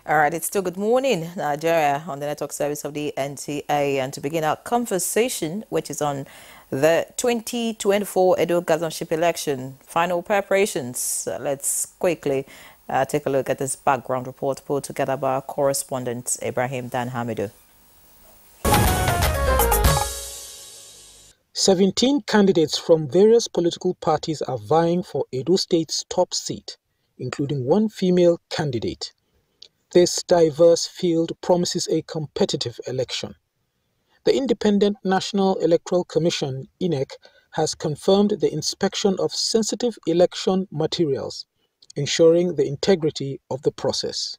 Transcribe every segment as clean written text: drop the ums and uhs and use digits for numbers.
All right, it's still Good Morning Nigeria on the network service of the NTA. And to begin our conversation, which is on the 2024 Edo governorship election, final preparations. Let's quickly take a look at this background report put together by our correspondent, Ibrahim Dan Hamidu. 17 candidates from various political parties are vying for Edo State's top seat, including one female candidate. This diverse field promises a competitive election. The Independent National Electoral Commission, INEC, has confirmed the inspection of sensitive election materials, ensuring the integrity of the process.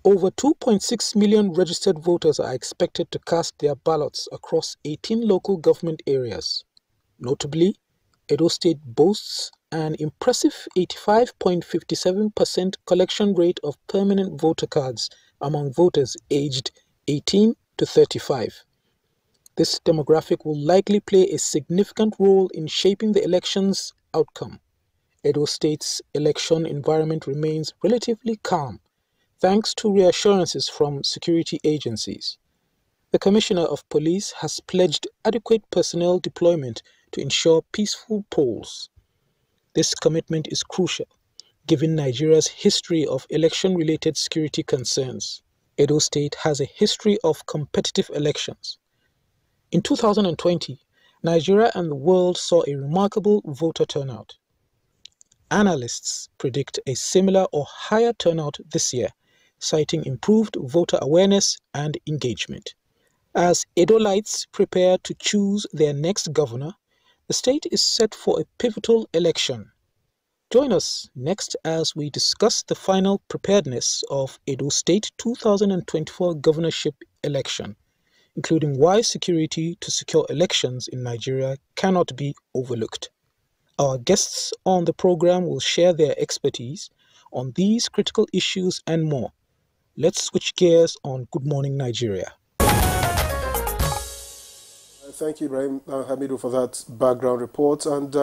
Over 2.6 million registered voters are expected to cast their ballots across 18 local government areas. Notably, Edo State boasts an impressive 85.57% collection rate of permanent voter cards among voters aged 18 to 35. This demographic will likely play a significant role in shaping the election's outcome. Edo State's election environment remains relatively calm, thanks to reassurances from security agencies. The Commissioner of Police has pledged adequate personnel deployment to ensure peaceful polls. This commitment is crucial, given Nigeria's history of election-related security concerns. Edo State has a history of competitive elections. In 2020, Nigeria and the world saw a remarkable voter turnout. Analysts predict a similar or higher turnout this year, citing improved voter awareness and engagement. As Edolites prepare to choose their next governor, the state is set for a pivotal election. Join us next as we discuss the final preparedness of Edo State 2024 governorship election, including why security to secure elections in Nigeria cannot be overlooked. Our guests on the program will share their expertise on these critical issues and more. Let's switch gears on Good Morning Nigeria. Thank you, Ibrahim Hamidu, for that background report. And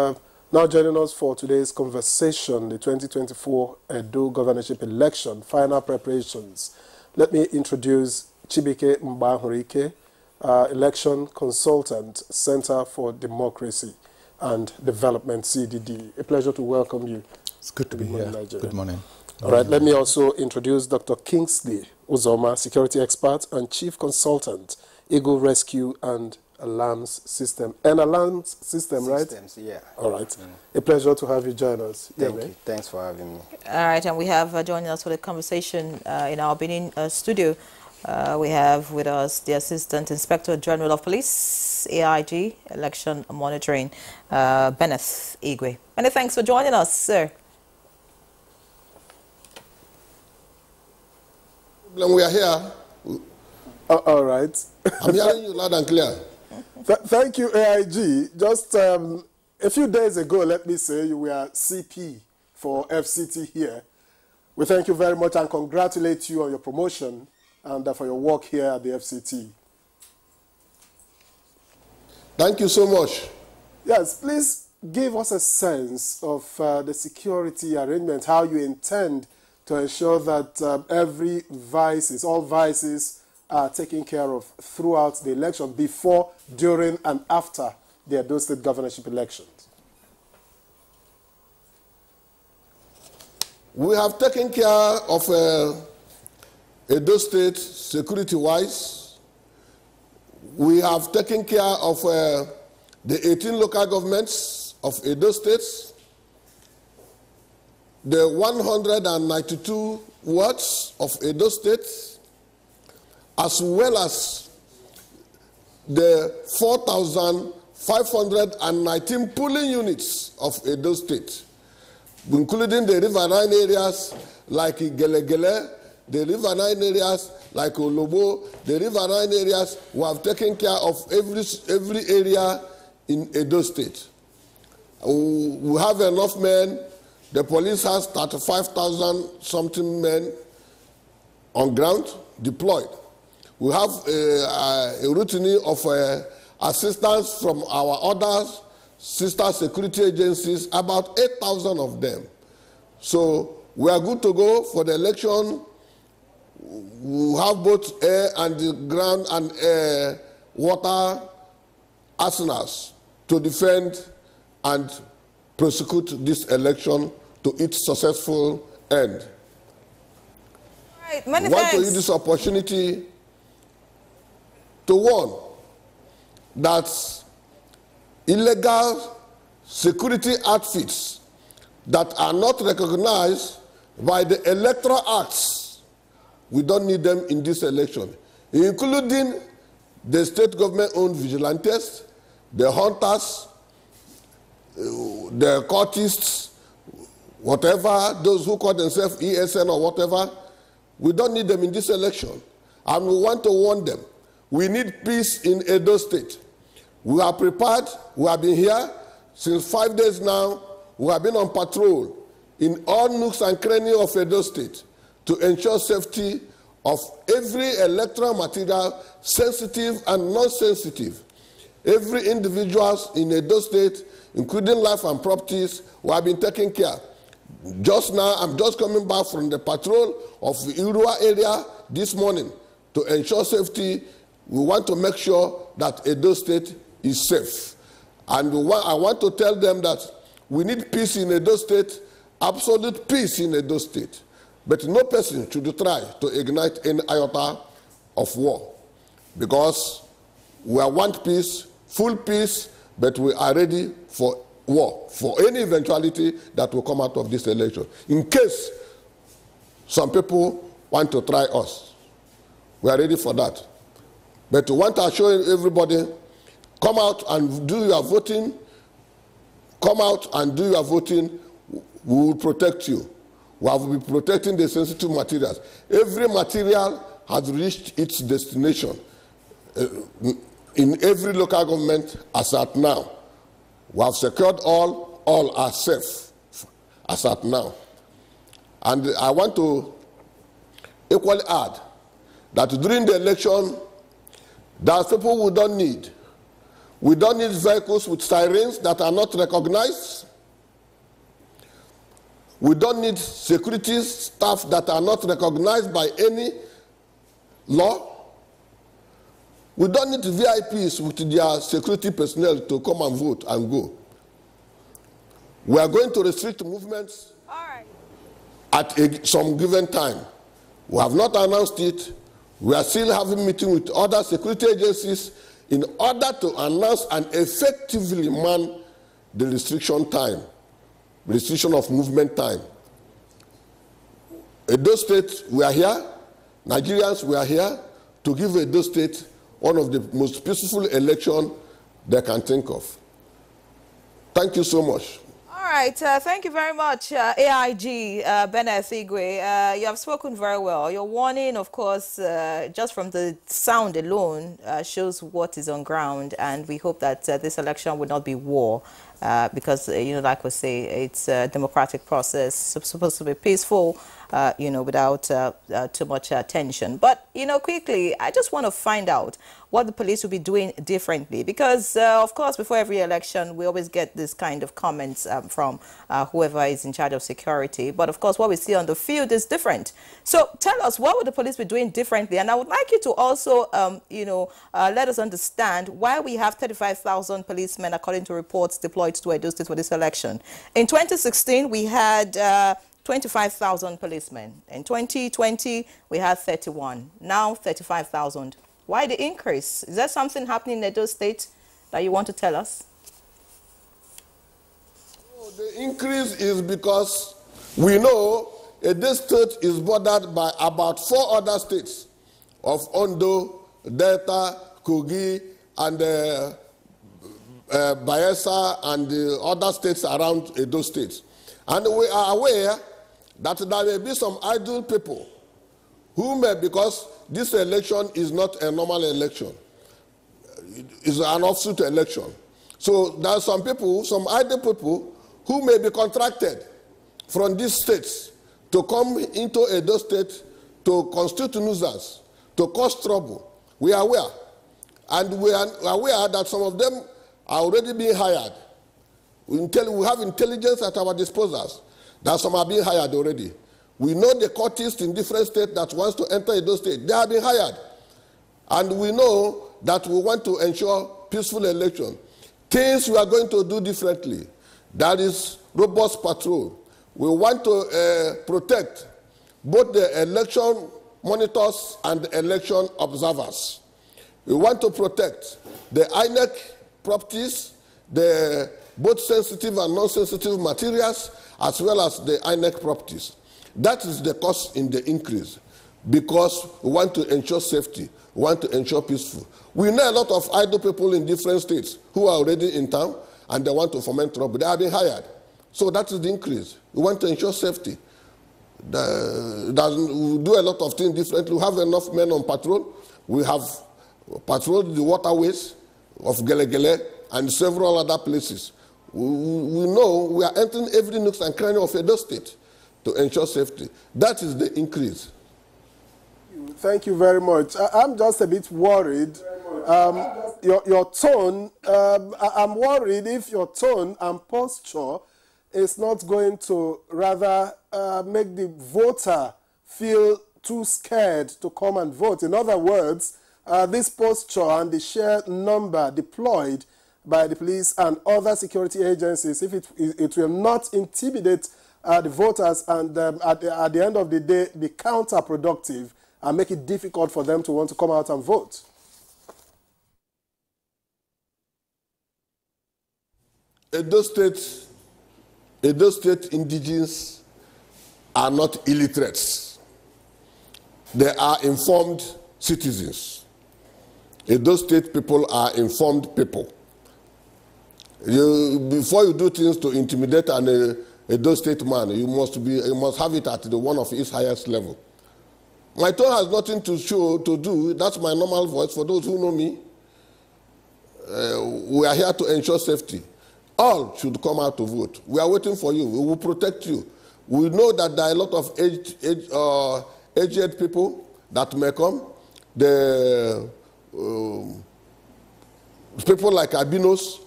now joining us for today's conversation, the 2024 Edo governorship election, final preparations. Let me introduce Chibike Mbahurike, election consultant, Center for Democracy and Development, CDD. A pleasure to welcome you. It's good to be here. Nigeria. Good morning. All right, let me also introduce Dr. Kingsley Uzoma, security expert and chief consultant, Eagle Rescue and Alarms System. An alarms system, right? Systems, yeah. All right. A pleasure to have you join us. Thank you. Thanks for having me. All right, and we have joining us for the conversation in our Benin studio. We have with us the Assistant Inspector General of Police, AIG, Election Monitoring, Benneth Igwe. Many thanks for joining us, sir. We are here. All right. I'm hearing you loud and clear. Thank you, AIG. Just a few days ago, let me say, you were CP for FCT here. We thank you very much and congratulate you on your promotion and for your work here at the FCT. Thank you so much. Yes, please give us a sense of the security arrangement, how you intend to ensure that all vices are taken care of throughout the election, before, during, and after the Edo State governorship elections. We have taken care of Edo State security-wise. We have taken care of the 18 local governments of Edo State, the 192 wards of Edo State, as well as the 4,519 polling units of Edo State, including the riverine areas like Gelegele, the riverine areas like Olobo, the riverine areas. We have taken care of every area in Edo State. We have enough men. The police has 35,000 something men on ground deployed. We have a routine of assistance from our other sister security agencies, about 8,000 of them. So we are good to go for the election. we have both air and the ground and air, water arsenals to defend and prosecute this election to its successful end. Right, many I want to thanks. use this opportunity to warn that illegal security outfits that are not recognized by the electoral acts, we don't need them in this election, including the state government-owned vigilantes, the hunters, the cultists, whatever, those who call themselves ESN or whatever. We don't need them in this election. And we want to warn them. We need peace in Edo State. We are prepared. We have been here since 5 days now. We have been on patrol in all nooks and crannies of Edo State to ensure safety of every electoral material, sensitive and non-sensitive. Every individual in Edo State, including life and properties, we have been taking care. Just now, I'm just coming back from the patrol of the Irua area this morning to ensure safety. We want to make sure that Edo State is safe. And I want to tell them that we need peace in Edo State, absolute peace in Edo State. But no person should try to ignite any iota of war, because we want peace, full peace, but we are ready for war, for any eventuality that will come out of this election. In case some people want to try us, we are ready for that. But we want to assure everybody, come out and do your voting. Come out and do your voting. We will protect you. We will be protecting the sensitive materials. Every material has reached its destination in every local government as at now. We have secured all are safe as at now. And I want to equally add that during the election, there are people we don't need. We don't need vehicles with sirens that are not recognized. We don't need security staff that are not recognized by any law. We don't need VIPs with their security personnel to come and vote and go. We are going to restrict movements at some given time. We have not announced it. We are still having meetings with other security agencies in order to announce and effectively man the restriction of movement time. Edo State, we are here. Nigerians, we are here to give Edo State one of the most peaceful elections they can think of. Thank you so much. All right, thank you very much, AIG Benneth Igwe. You have spoken very well. Your warning, of course, just from the sound alone, shows what is on ground, and we hope that this election will not be war, because, like we say, it's a democratic process, supposed to be peaceful, without too much tension. But, quickly, I just want to find out what the police will be doing differently, because, of course, before every election, we always get this kind of comments from whoever is in charge of security. But, of course, what we see on the field is different. So tell us, what would the police be doing differently? And I would like you to also, let us understand why we have 35,000 policemen, according to reports, deployed to Edo State for this election. In 2016, we had 25,000 policemen. In 2020, we had 31. Now, 35,000. Why the increase? Is there something happening in Edo State that you want to tell us? The increase is because we know Edo State is bordered by about 4 other states of Ondo, Delta, Kogi, and Bayelsa, and the other states around Edo State. And we are aware that there may be some idle people who may, because this election is not a normal election, it's an offsuit election. So there are some people, some idle people, who may be contracted from these states to come into Edo State to constitute nuisance, to cause trouble. We are aware. And we are aware that some of them are already being hired. We have intelligence at our disposal that some are being hired already. We know the courtists in different states that wants to enter Edo State. They have been hired. And we know that we want to ensure peaceful election. Things we are going to do differently. That is robust patrol. We want to protect both the election monitors and the election observers. We want to protect the INEC properties, the both sensitive and non-sensitive materials, as well as the INEC properties. That is the cost in the increase, because we want to ensure safety, we want to ensure peaceful. We know a lot of idle people in different states who are already in town and they want to foment trouble. They have been hired. So that is the increase. We want to ensure safety. We do a lot of things differently. We have enough men on patrol. We have patrolled the waterways of Gelegele and several other places. We know we are entering every nook and cranny of Edo State to ensure safety. That is the increase. Thank you very much. I'm just a bit worried. Your tone, I'm worried if your tone and posture is not going to rather make the voter feel too scared to come and vote. In other words, this posture and the sheer number deployed by the police and other security agencies, if it will not intimidate the voters and at the end of the day be counterproductive and make it difficult for them to want to come out and vote. Edo State indigenes are not illiterates. They are informed citizens. Edo State people are informed people. Before you do things to intimidate an Edo State man, you must have it at one of its highest level. My tone has nothing to do. That's my normal voice. For those who know me, we are here to ensure safety. All should come out to vote. We are waiting for you. We will protect you. We know that there are a lot of aged people that may come. The people like albinos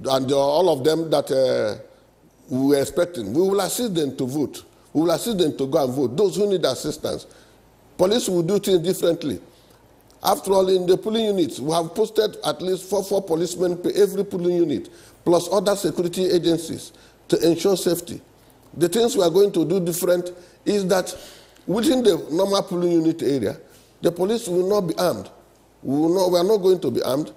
and all of them that we were expecting. We will assist them to vote. We will assist them to go and vote. Those who need assistance. Police will do things differently. After all, in the polling units, we have posted at least four policemen per every polling unit, plus other security agencies to ensure safety. The things we are going to do different is that within the normal polling unit area, the police will not be armed. We are not going to be armed,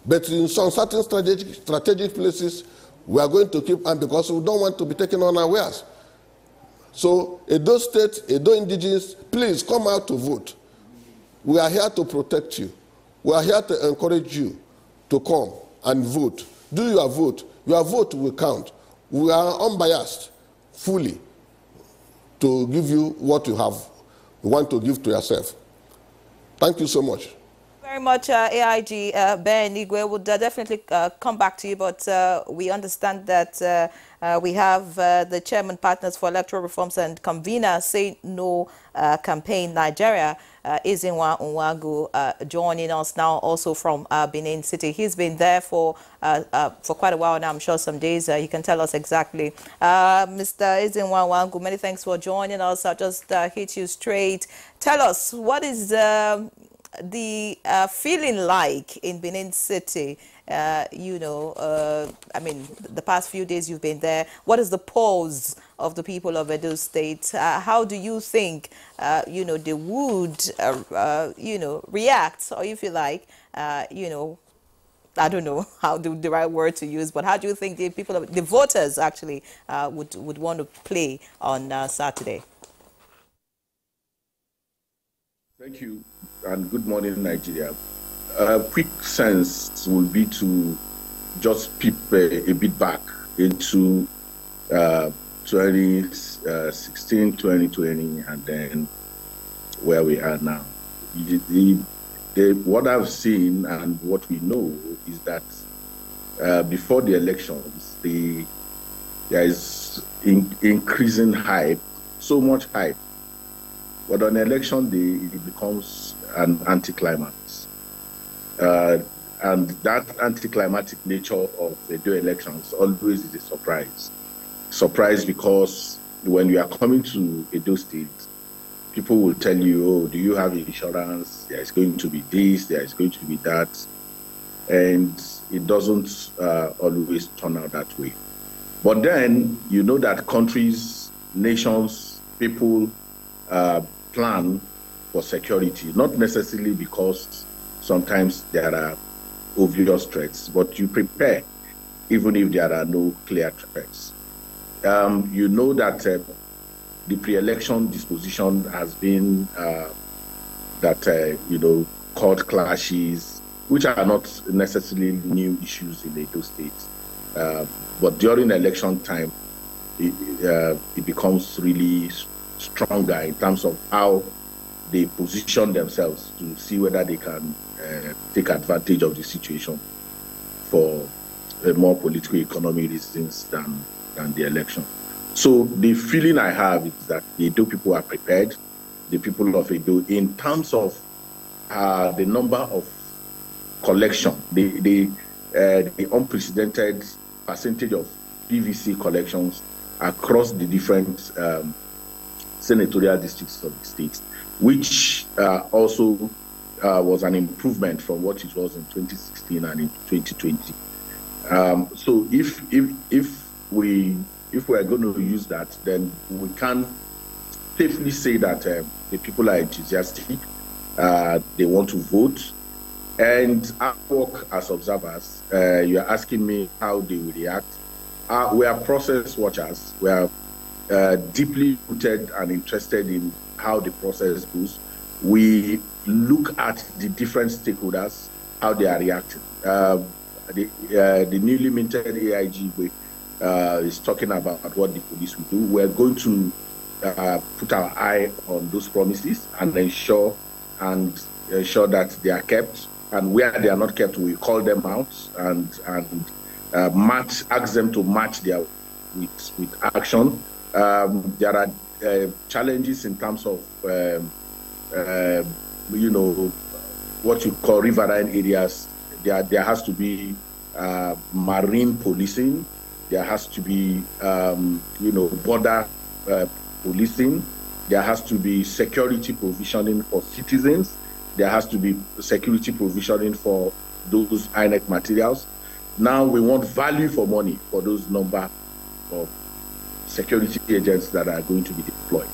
but in some certain strategic places, we are going to keep armed because we don't want to be taken unawares. So, Edo State, Edo indigenes, please come out to vote. We are here to protect you. We are here to encourage you to come and vote. Do your vote. Your vote will count. We are unbiased, fully, to give you what you want to give to yourself. Thank you so much. Very much, AIG Ben Igwe would definitely come back to you, but we understand that we have the chairman partners for electoral reforms and convener Say No campaign Nigeria, Ezinwa Nwagu, joining us now also from Benin City. He's been there for quite a while now. I'm sure some days he can tell us exactly. Mr. Ezinwa Nwagu, many thanks for joining us. I'll just hit you straight. Tell us, what is the feeling like in Benin City? I mean, the past few days you've been there. What is the pulse of the people of Edo State? How do you think, they would, react, or if you like, I don't know how the right word to use, but how do you think the voters actually would want to play on Saturday? Thank you, and good morning, Nigeria. A quick sense will be to just peep a bit back into 2016, 2020, and then where we are now. What I've seen and what we know is that before the elections, there is increasing hype, so much hype. But on election day, it becomes an anticlimax. And that anticlimactic nature of the two elections always is a surprise. Surprise because when you are coming to Edo State, people will tell you, oh, do you have insurance? There is going to be this, there is going to be that. And it doesn't always turn out that way. But then you know that countries, nations, people plan for security, not necessarily because sometimes there are obvious threats, but you prepare even if there are no clear threats. You know that the pre-election disposition has been that, court clashes, which are not necessarily new issues in Edo State. But during election time, it becomes really stronger in terms of how they position themselves to see whether they can take advantage of the situation for more political economy reasons than the election. So the feeling I have is that the Edo people are prepared, the people of Edo, in terms of the number of collection, the unprecedented percentage of PVC collections across the different senatorial districts of the state, which also was an improvement from what it was in 2016 and in 2020. So if we are going to use that, then we can safely say that the people are enthusiastic, they want to vote, and our work as observers, you're asking me how they will react. We are process watchers. We are deeply rooted and interested in how the process goes. We look at the different stakeholders, how they are reacting. The newly minted AIG is talking about what the police will do. We're going to put our eye on those promises and ensure that they are kept. And where they are not kept, we call them out and ask them to match their with action. There are challenges in terms of what you call riverine areas. There has to be marine policing. There has to be border policing. There has to be security provisioning for citizens. There has to be security provisioning for those INEC materials. Now we want value for money for those number of security agents that are going to be deployed.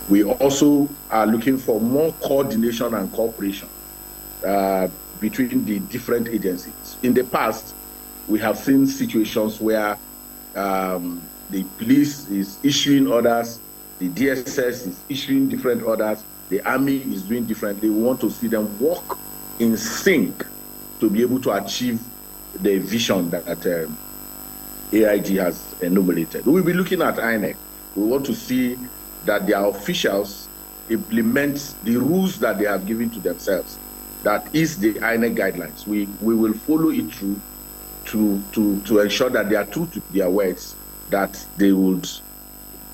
We also are looking for more coordination and cooperation between the different agencies. In the past, we have seen situations where the police is issuing orders, the DSS is issuing different orders, the army is doing differently. We want to see them work in sync to be able to achieve the vision that AIG has enumerated. We'll be looking at INEC. We want to see that their officials implement the rules that they have given to themselves. That is the INEC guidelines. We will follow it through to ensure that they are true to their words, that they would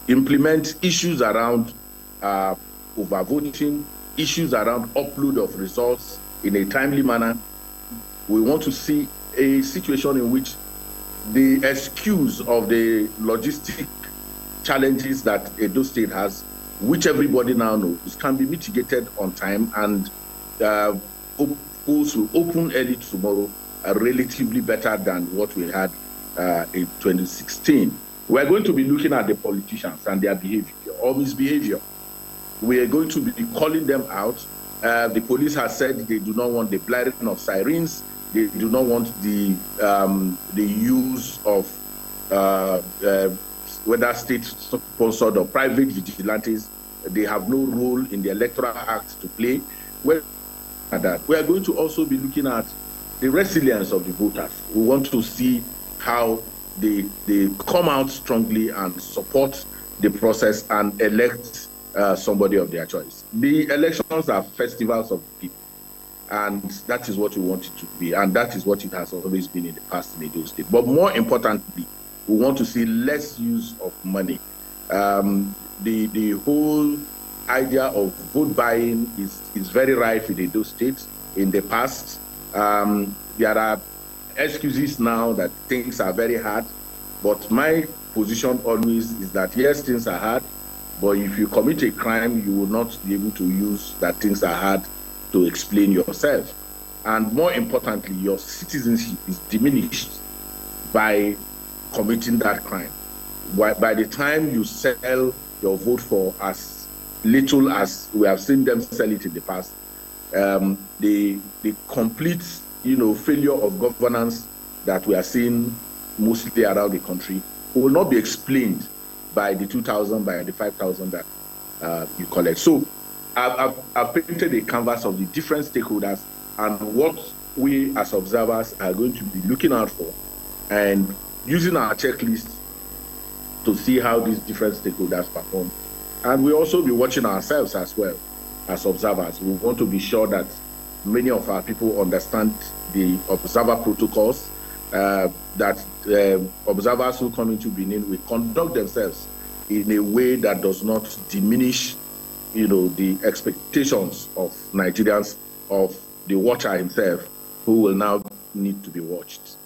implement issues around overvoting, issues around upload of results in a timely manner. We want to see a situation in which the excuse of the logistic challenges that Edo State has, which everybody now knows, can be mitigated on time, and schools will open early tomorrow, relatively better than what we had in 2016. We're going to be looking at the politicians and their behavior or misbehavior. We are going to be calling them out. The police has said they do not want the blaring of sirens. They do not want the use of whether state-sponsored or private vigilantes. They have no role in the Electoral Act to play. We are going to also be looking at the resilience of the voters. We want to see how they come out strongly and support the process and elect somebody of their choice. The elections are festivals of people, and that is what we want it to be, and that is what it has always been in the past in Edo State. But more importantly, we want to see less use of money. The whole idea of vote buying is very rife in Edo State. In the past, there are excuses now that things are very hard, but my position always is that, yes, things are hard, but if you commit a crime, you will not be able to use that things are hard to explain yourself. And more importantly, your citizenship is diminished by committing that crime. By the time you sell your vote for as little as we have seen them sell it in the past, the complete, failure of governance that we are seeing mostly around the country will not be explained by the 2,000, by the 5,000 that you collect. So I've painted a canvas of the different stakeholders and what we as observers are going to be looking out for, and using our checklist to see how these different stakeholders perform. And we'll also be watching ourselves as well as observers. We want to be sure that many of our people understand the observer protocols, that observers who come into Benin will conduct themselves in a way that does not diminish, the expectations of Nigerians, of the watcher himself, who will now need to be watched.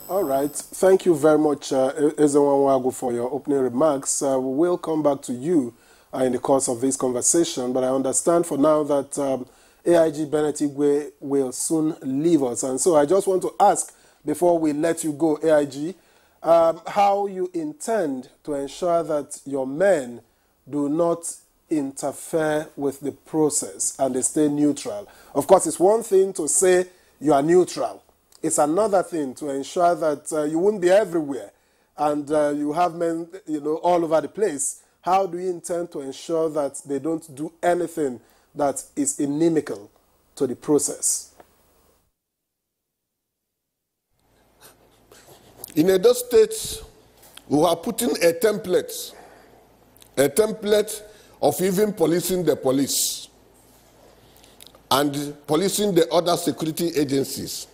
All right. Thank you very much, Ezenwawagu, for your opening remarks. We will come back to you in the course of this conversation, but I understand for now that AIG Bennett Igwe will soon leave us. And so I just want to ask, before we let you go, AIG, how you intend to ensure that your men do not interfere with the process and they stay neutral. Of course, it's one thing to say you are neutral. It's another thing to ensure that you won't be everywhere and you have men, all over the place. How do you intend to ensure that they don't do anything that is inimical to the process? In Edo State, we are putting a template of even policing the police and policing the other security agencies.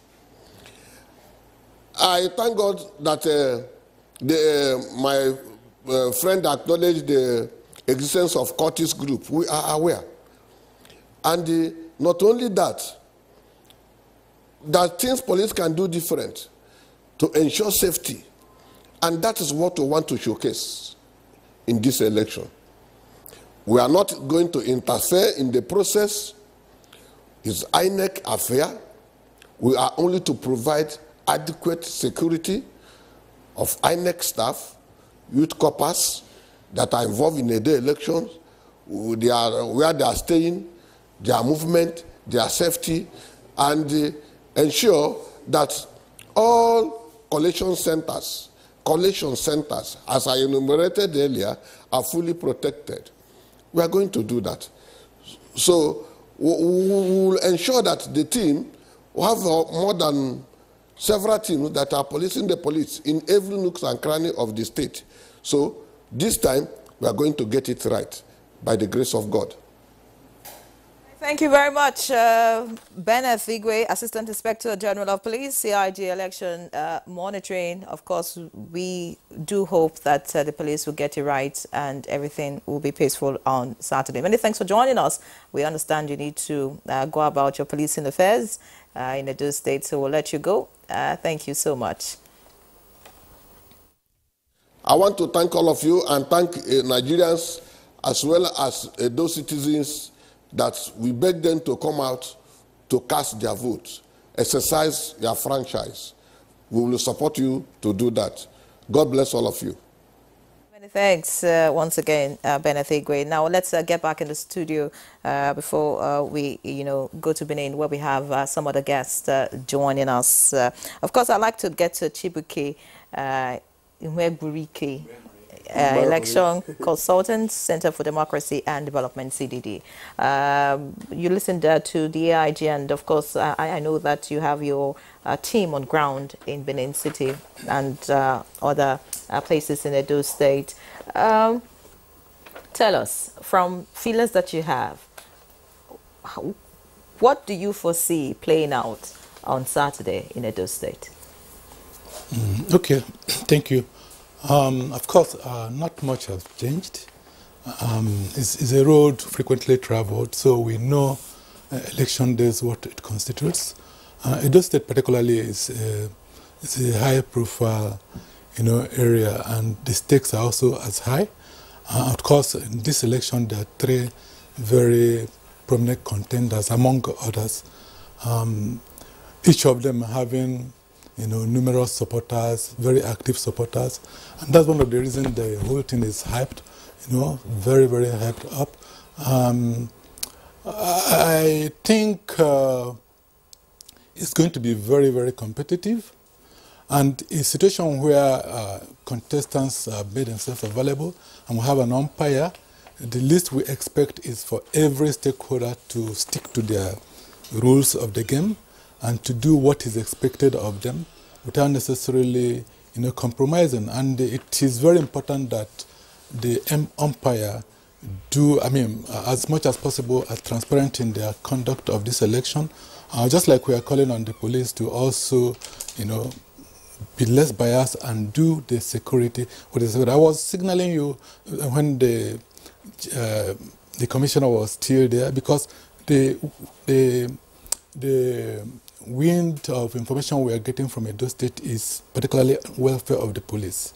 I thank God that my friend acknowledged the existence of Curtis Group. We are aware. And not only that things police can do different to ensure safety. And that is what we want to showcase in this election. We are not going to interfere in the process. It's INEC affair. We are only to provide adequate security of INEC staff, youth corpers that are involved in the elections, where they are staying, their movement, their safety, and ensure that all collation centers, as I enumerated earlier, are fully protected. We are going to do that. So we will ensure that the team will have more than several teams that are policing the police in every nook and cranny of the state. So this time, we are going to get it right by the grace of God. Thank you very much, Bennett Igwe, Assistant Inspector General of Police, CIG Election Monitoring. Of course, we do hope that the police will get it right and everything will be peaceful on Saturday. Many thanks for joining us. We understand you need to go about your policing affairs in Edo State, so we'll let you go. Thank you so much. I want to thank all of you and thank Nigerians as well as those citizens that we beg them to come out to cast their votes, exercise their franchise. We will support you to do that. God bless all of you. Many thanks once again, Bennett Igwe. Now let's get back in the studio before we, go to Benin, where we have some other guests joining us. Of course, I'd like to get to Chibuke Imweburike, Election Consultant, Center for Democracy and Development, CDD. You listened to the AIG, and of course, I know that you have your team on ground in Benin City and other places in Edo State. Tell us, from feelings that you have, what do you foresee playing out on Saturday in Edo State? Okay, thank you. Of course, not much has changed. It's a road frequently traveled, so we know election days what it constitutes. Edo State particularly is a high-profile, area, and the stakes are also as high. Of course, in this election, there are three very prominent contenders, among others. Each of them having, numerous supporters, very active supporters, and that's one of the reasons the whole thing is hyped, very, very hyped up. I think it's going to be very, very competitive. And in a situation where contestants made themselves available and we have an umpire, the least we expect is for every stakeholder to stick to their rules of the game and to do what is expected of them without necessarily compromising. And it is very important that the umpire do, as much as possible, as transparent in their conduct of this election, just like we are calling on the police to also, be less biased and do the security. I was signaling you when the commissioner was still there, because the wind of information we are getting from Edo State is particularly welfare of the police,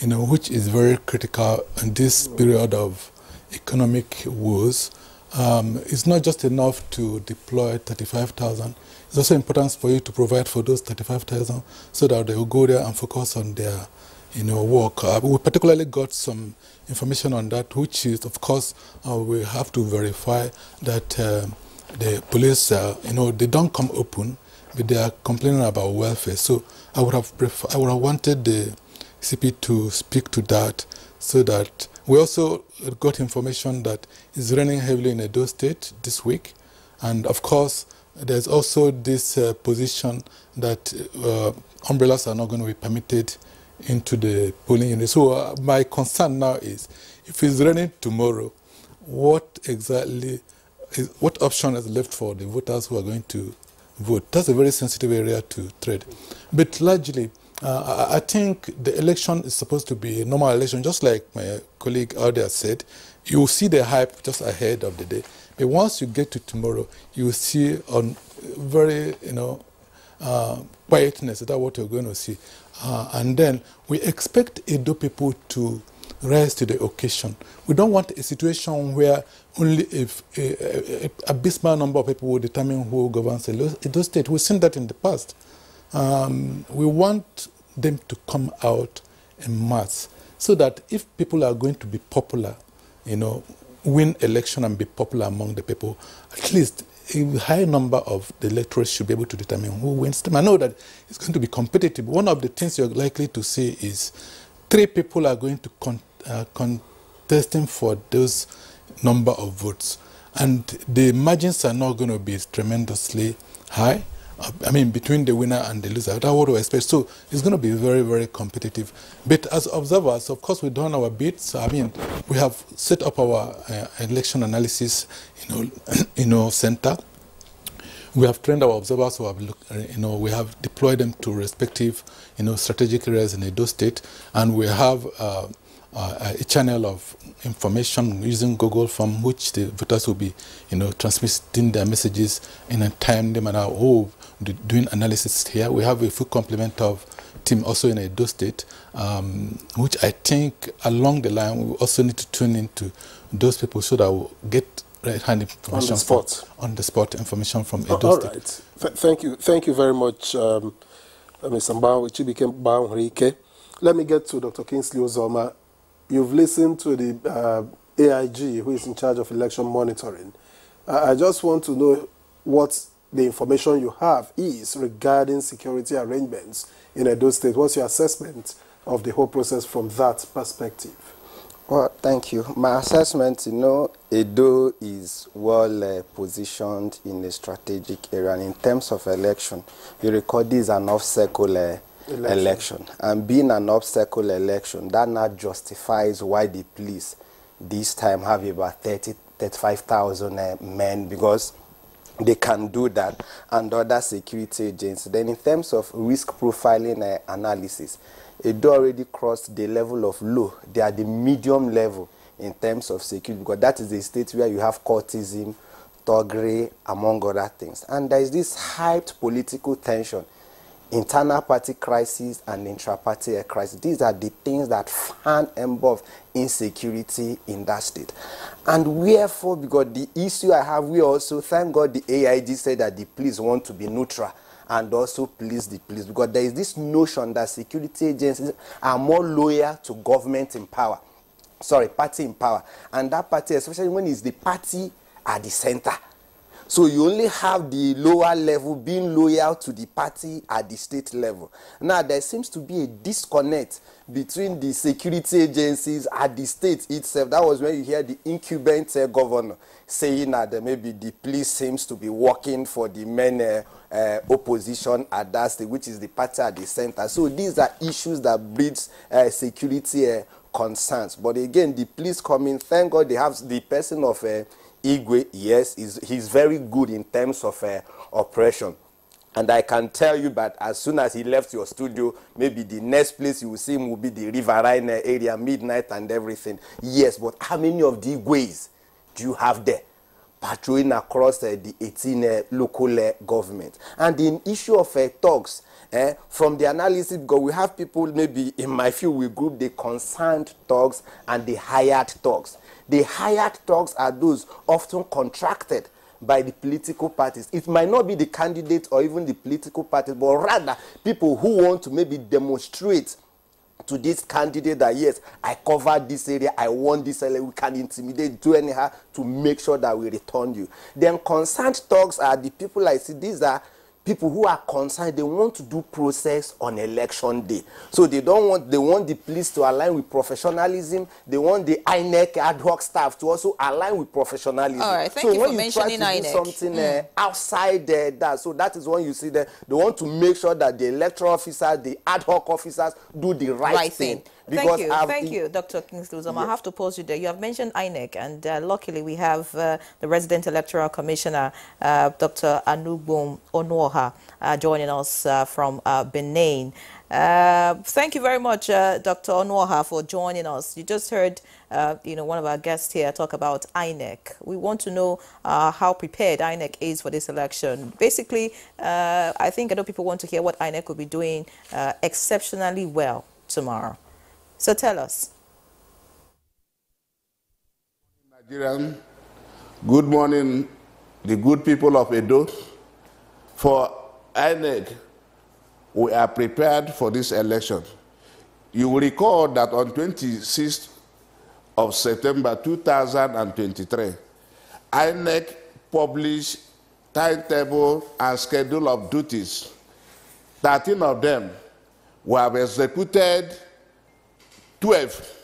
which is very critical in this period of economic woes. It's not just enough to deploy 35,000. It's also important for you to provide for those 35,000 so that they will go there and focus on their, work. We particularly got some information on that, which is, of course, we have to verify that the police, they don't come open, but they are complaining about welfare. So I would have wanted the CP to speak to that, so that we also got information that it's raining heavily in Edo State this week. And of course, there's also this position that umbrellas are not going to be permitted into the polling unit. So my concern now is, if it's raining tomorrow, what option is left for the voters who are going to vote? That's a very sensitive area to tread. But largely, I think the election is supposed to be a normal election, just like my colleague out there said. You will see the hype just ahead of the day. But once you get to tomorrow, you will see on very, quietness. That's what you're going to see. And then we expect Edo people to rise to the occasion. We don't want a situation where only if a abysmal number of people will determine who governs Edo State. We've seen that in the past. We want them to come out en masse, so that if people are going to be popular, win election and be popular among the people, at least a high number of the electors should be able to determine who wins them. I know that it's going to be competitive. One of the things you're likely to see is 3 people are going to contesting for those number of votes, and the margins are not going to be tremendously high. Between the winner and the loser. That's what we expect. So it's going to be very, very competitive. But as observers, of course, we've done our bits. We have set up our election analysis, center. We have trained our observers who have we have deployed them to respective, strategic areas in Edo State, and we have a channel of information using Google from which the voters will be, transmitting their messages in a timely manner. Doing analysis here. We have a full complement of team also in Edo State, which I think along the line we also need to tune into those people so that we'll get right-hand information on the spot information from Edo State. All right. Thank you very much, Mr. Mbao Chibike. Let me get to Dr. Kingsley Ozoma. You've listened to the AIG, who is in charge of election monitoring. I just want to know what the information you have is regarding security arrangements in Edo State. What's your assessment of the whole process from that perspective? Well, thank you. My assessment, Edo is well positioned in a strategic area. And in terms of election, you record this is an off-cycle election. And being an off-cycle election, that now justifies why the police this time have about 35,000 men, because they can do that, and other security agents. Then in terms of risk profiling analysis, Edo already crossed the level of low. They are the medium level in terms of security, because that is a state where you have cultism, thuggery, among other things. And there is this hyped political tension internal party crisis and intra-party crisis. These are the things that fan above insecurity in that state. And wherefore, because the issue I have, we also, thank God the AIG said that the police want to be neutral and also police the police, because there is this notion that security agencies are more loyal to government in power. Sorry, party in power. And that party, especially when it's the party at the center. So you only have the lower level being loyal to the party at the state level. Now, there seems to be a disconnect between the security agencies at the state itself. That was when you hear the incumbent governor saying that maybe the police seems to be working for the main opposition at that state, which is the party at the center. So these are issues that breeds security concerns. But again, the police coming, thank God they have the person of Igwe. Yes, he's very good in terms of operation. And I can tell you that as soon as he left your studio, maybe the next place you will see him will be the Riverine area, midnight and everything. Yes, but how many of the Igwes do you have there? Patrolling across the 18 local government. And the issue of thugs, from the analysis, because we have people, maybe in my field, we group the concerned thugs and the hired thugs. The hired thugs are those often contracted by the political parties. It might not be the candidate or even the political parties, but rather people who want to maybe demonstrate to this candidate that, yes, I covered this area, I won this area, we can intimidate, do anyhow to make sure that we return you. Then concerned thugs are the people I see, these are people who are concerned, they want to do process on election day. So they want the police to align with professionalism. They want the INEC ad hoc staff to also align with professionalism. All right, thank you for mentioning INEC. So when you try to do something outside that, so that is when you see that they want to make sure that the electoral officers, the ad hoc officers do the right thing. Thank you, Dr. Kingsley Uzoma. I have to pause you there. You have mentioned INEC, and luckily we have the resident electoral commissioner, Dr. Anugbom Onuoha, joining us from Benin. Thank you very much, Dr. Onuoha, for joining us. You just heard, one of our guests here talk about INEC. We want to know how prepared INEC is for this election. Basically, I know people want to hear what INEC will be doing exceptionally well tomorrow. So tell us. Nigerian, good morning, the good people of Edo. For INEC, we are prepared for this election. You will recall that on 26th of September 2023, INEC published timetable and schedule of duties. 13 of them were executed. 12.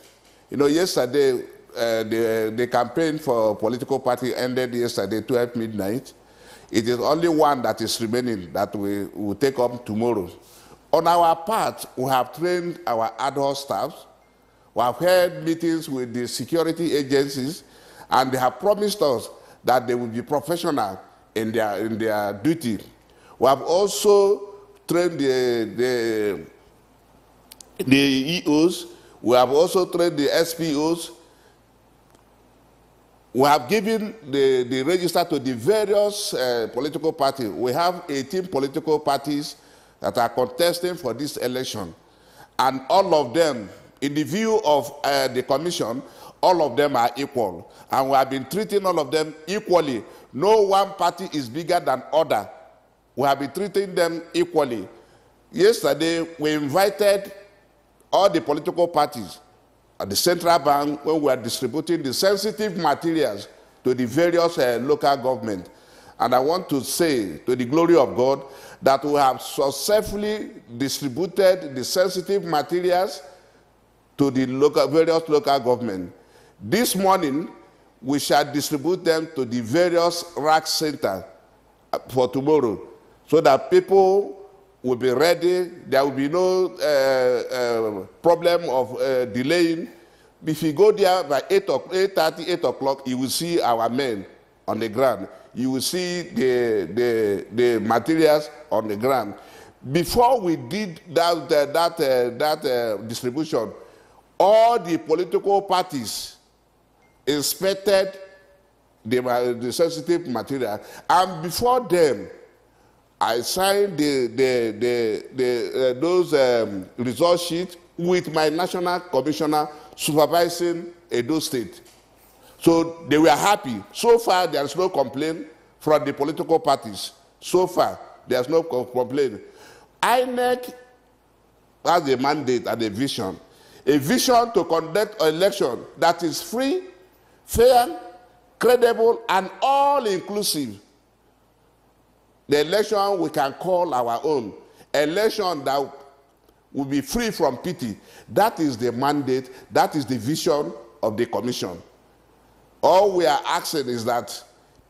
Yesterday, the campaign for political party ended yesterday, 12 midnight. It is only one that is remaining that we will take up tomorrow. On our part, we have trained our ad hoc staff. We have held meetings with the security agencies, and they have promised us that they will be professional in their duty. We have also trained the EOs. We have also trained the SPOs. We have given the register to the various political parties. We have 18 political parties that are contesting for this election. And all of them, in the view of the commission, all of them are equal. And we have been treating all of them equally. No one party is bigger than other. We have been treating them equally. Yesterday, we invited all the political parties at the central bank when we are distributing the sensitive materials to the various local government. And I want to say, to the glory of God, that we have successfully distributed the sensitive materials to the various local government. This morning, we shall distribute them to the various rack centers for tomorrow, so that people will be ready. There will be no problem of delaying. If you go there by 8:30, 8 o'clock, you will see our men on the ground. You will see the materials on the ground. Before we did that distribution, all the political parties inspected the sensitive material, and before them, I signed those result sheets with my national commissioner supervising Edo State. So they were happy. So far, there is no complaint from the political parties. So far, there's no complaint. INEC has a mandate and a vision to conduct an election that is free, fair, credible, and all-inclusive. The election we can call our own. Election that will be free from pity. That is the mandate, that is the vision of the commission. All we are asking is that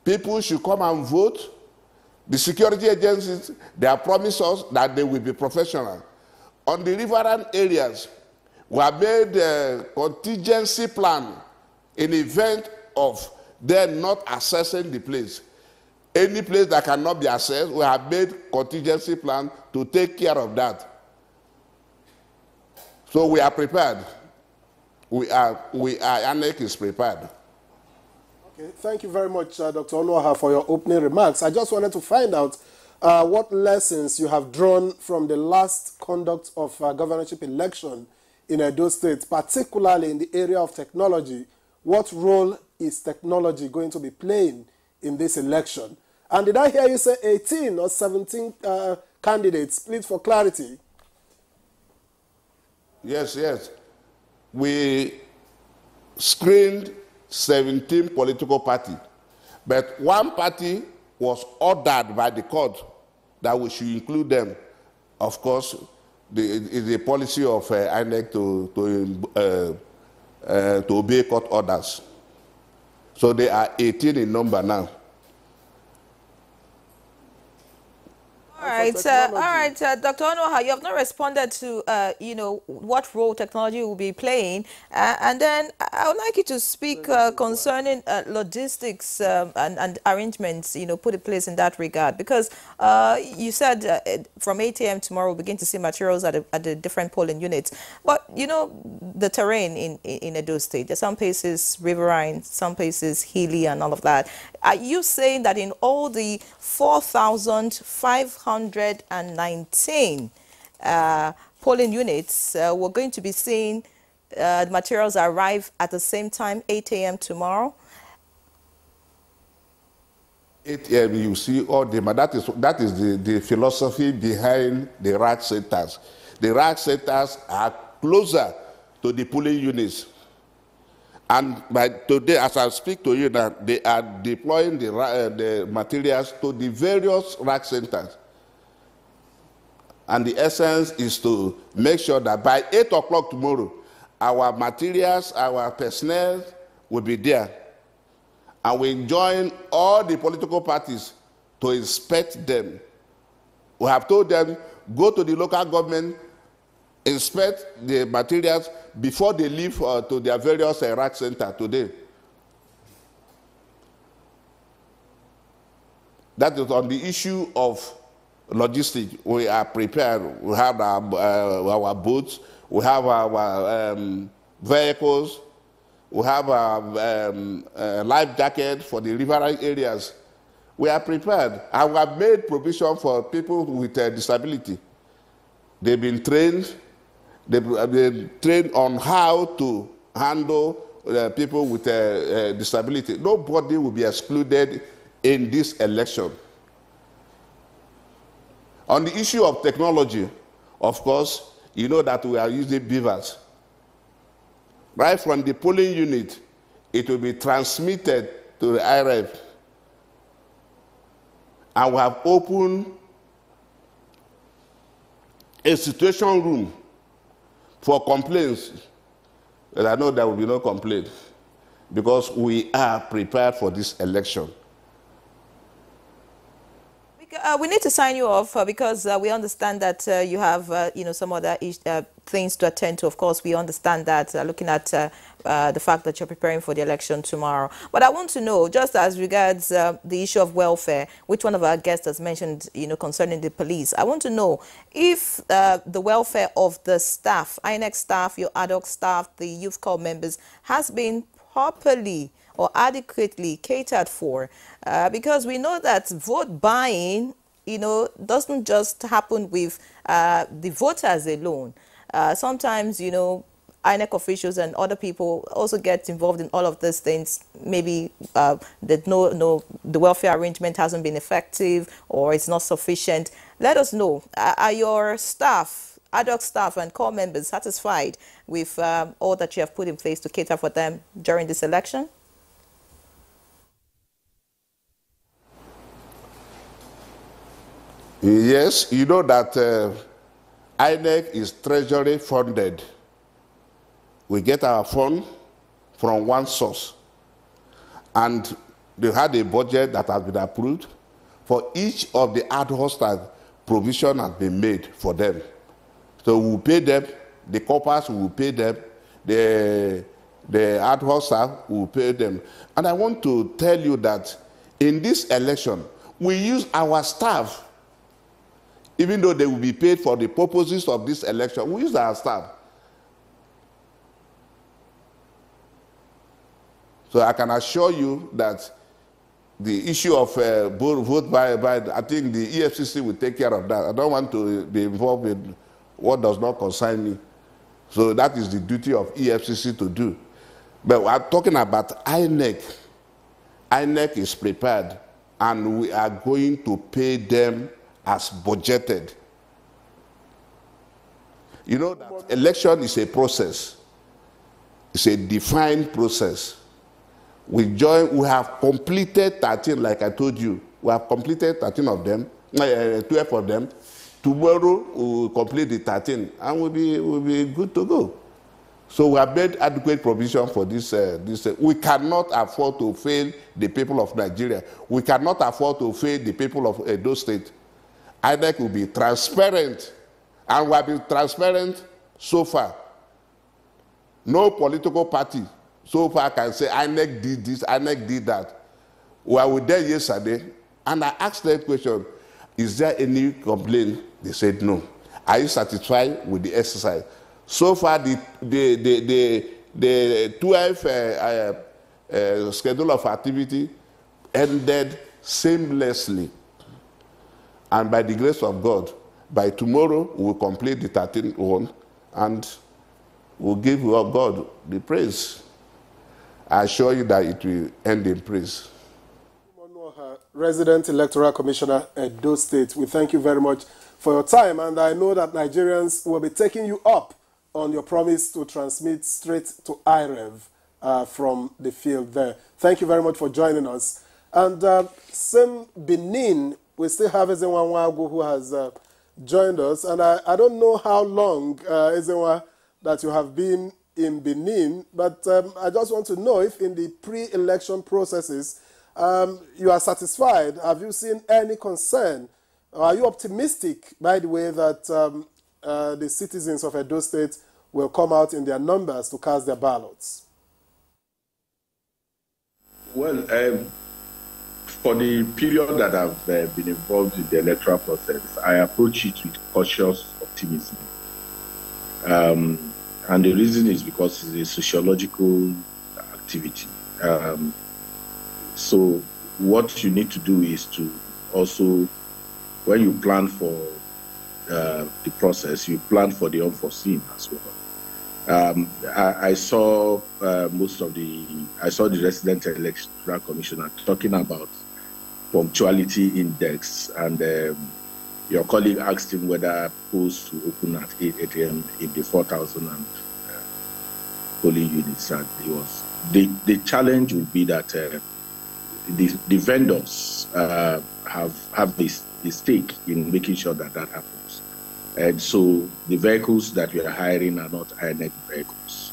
people should come and vote. The security agencies, they have promised us that they will be professional. On the riverine areas, we have made a contingency plan in event of them not accessing the place. Any place that cannot be accessed, we have made contingency plan to take care of that. So we are prepared. INEC is prepared. Okay, thank you very much, Dr. Onuoha, for your opening remarks. I just wanted to find out what lessons you have drawn from the last conduct of governorship election in Edo State, particularly in the area of technology. What role is technology going to be playing in this election? And did I hear you say 18 or 17 candidates? Please, for clarity. Yes. We screened 17 political parties, but one party was ordered by the court that we should include them. Of course, it's the policy of INEC to obey court orders. So they are 18 in number now. All right, Dr. Onuoha, you have not responded to, what role technology will be playing. And then I would like you to speak concerning logistics and arrangements, put in place in that regard. Because you said from 8 a.m. tomorrow, we'll begin to see materials at the different polling units. But, the terrain in Edo State, there's some places riverine, some places hilly and all of that. Are you saying that in all the 4,519 polling units, we're going to be seeing materials arrive at the same time, 8 a.m. tomorrow? 8 a.m. you see all the, that is the philosophy behind the rack centers. The rack centers are closer to the polling units. And by today, as I speak to you now, they are deploying the materials to the various rack centers. And the essence is to make sure that by 8 o'clock tomorrow, our materials, our personnel will be there. And we join all the political parties to inspect them. We have told them, go to the local government, inspect the materials before they leave to their various rack centers today. That is on the issue of logistics. We are prepared. We have our boats, we have our vehicles, we have our life jackets for the riverine areas. We are prepared. And we have made provision for people with disability. They've been trained. They've been trained on how to handle people with disability. Nobody will be excluded in this election. On the issue of technology, of course, you know that we are using beavers. Right from the polling unit, it will be transmitted to the IRF. And we have opened a situation room for complaints. But I know there will be no complaint because we are prepared for this election. We need to sign you off because we understand that you have, some other things to attend to. Of course, we understand that looking at the fact that you're preparing for the election tomorrow. But I want to know, just as regards the issue of welfare, which one of our guests has mentioned, concerning the police. I want to know if the welfare of the staff, INEC staff, your ad hoc staff, the youth corps members, has been properly or adequately catered for, because we know that vote buying, doesn't just happen with the voters alone. Sometimes, INEC officials and other people also get involved in all of these things. Maybe the welfare arrangement hasn't been effective or it's not sufficient. Let us know. Are your staff, ad hoc staff and core members satisfied with all that you have put in place to cater for them during this election? Yes, you know that INEC is treasury funded. We get our fund from one source. And they had a budget that has been approved. For each of the ad hoc staff, provision has been made for them. So we will pay them, the corpers will pay them, the ad hoc staff will pay them. And I want to tell you that in this election, we use our staff, even though they will be paid for the purposes of this election, we use our staff. So I can assure you that the issue of vote by, I think the EFCC will take care of that. I don't want to be involved in what does not concern me. So that is the duty of EFCC to do. But we're talking about INEC. INEC is prepared, and we are going to pay them as budgeted. You know that election is a process. It's a defined process. We have completed 13, like I told you. We have completed 13 of them, 12 of them. Tomorrow we will complete the 13, and we'll be good to go. So we have made adequate provision for this. We cannot afford to fail the people of Nigeria. We cannot afford to fail the people of Edo State. INEC will be transparent, and we have been transparent so far. No political party so far can say INEC did this, INEC did that. We were there yesterday, and I asked them a question, is there any complaint? They said no. Are you satisfied with the exercise? So far, the 12 schedule of activity ended seamlessly. And by the grace of God, by tomorrow, we'll complete the 13th one, and we'll give God the praise. I assure you that it will end in praise. Resident Electoral Commissioner, Edo State, we thank you very much for your time, and I know that Nigerians will be taking you up on your promise to transmit straight to IREV from the field there. Thank you very much for joining us. And same Benin, we still have Ezenwa Nwagu who has joined us, and I don't know how long, Ezenwa, that you have been in Benin, but I just want to know if in the pre-election processes you are satisfied. Have you seen any concern? Are you optimistic, by the way, that the citizens of Edo State will come out in their numbers to cast their ballots? Well, for the period that I've been involved in the electoral process, I approach it with cautious optimism. And the reason is because it's a sociological activity. So what you need to do is to also, when you plan for the process, you plan for the unforeseen as well. I saw the resident electoral commissioner talking about punctuality index, and your colleague asked him whether polls will open at 8 a.m. in the 4,000 polling units, and the challenge would be that the vendors have this stake in making sure that happens. And so the vehicles that we are hiring are not INEC vehicles.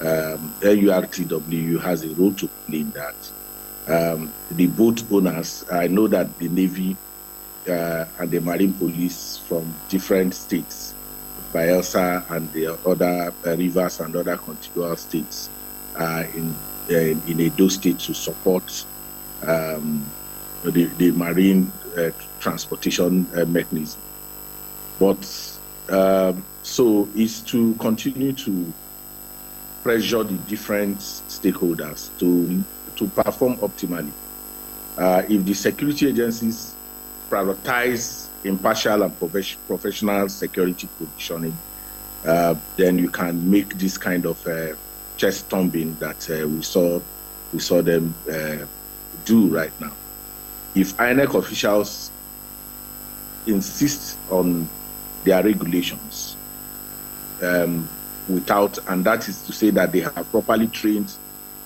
LURTW has a role to play in that. The boat owners, I know that the Navy and the Marine Police from different states, Bayelsa and the other rivers and other contiguous states, in Edo State to support the marine transportation mechanism. But so is to continue to pressure the different stakeholders to perform optimally. If the security agencies prioritize impartial and professional security positioning, then you can make this kind of chest thumping that we saw them do right now. If INEC officials insist on their regulations and that is to say that they have properly trained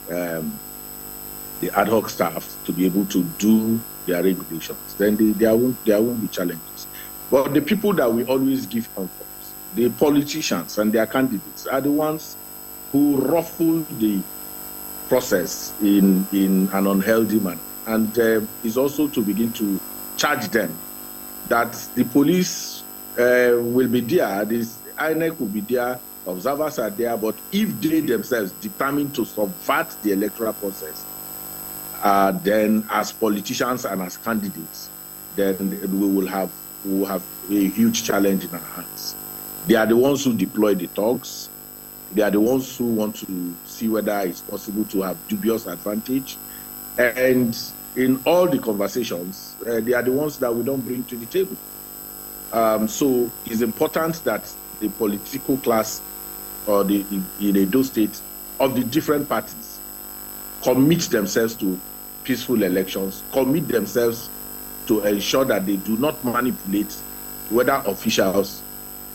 the ad hoc staff to be able to do their regulations, then there won't be challenges. But the people that we always give comfort, the politicians and their candidates, are the ones who ruffle the process in an unhealthy manner. And is also to begin to charge them that the police will be there, this INEC will be there, observers are there, but if they themselves determine to subvert the electoral process, then as politicians and as candidates, then we will have a huge challenge in our hands. They are the ones who deploy the thugs. They are the ones who want to see whether it's possible to have dubious advantage. And in all the conversations, they are the ones that we don't bring to the table. So it's important that the political class or in Edo State of the different parties commit themselves to peaceful elections, commit themselves to ensure that they do not manipulate whether officials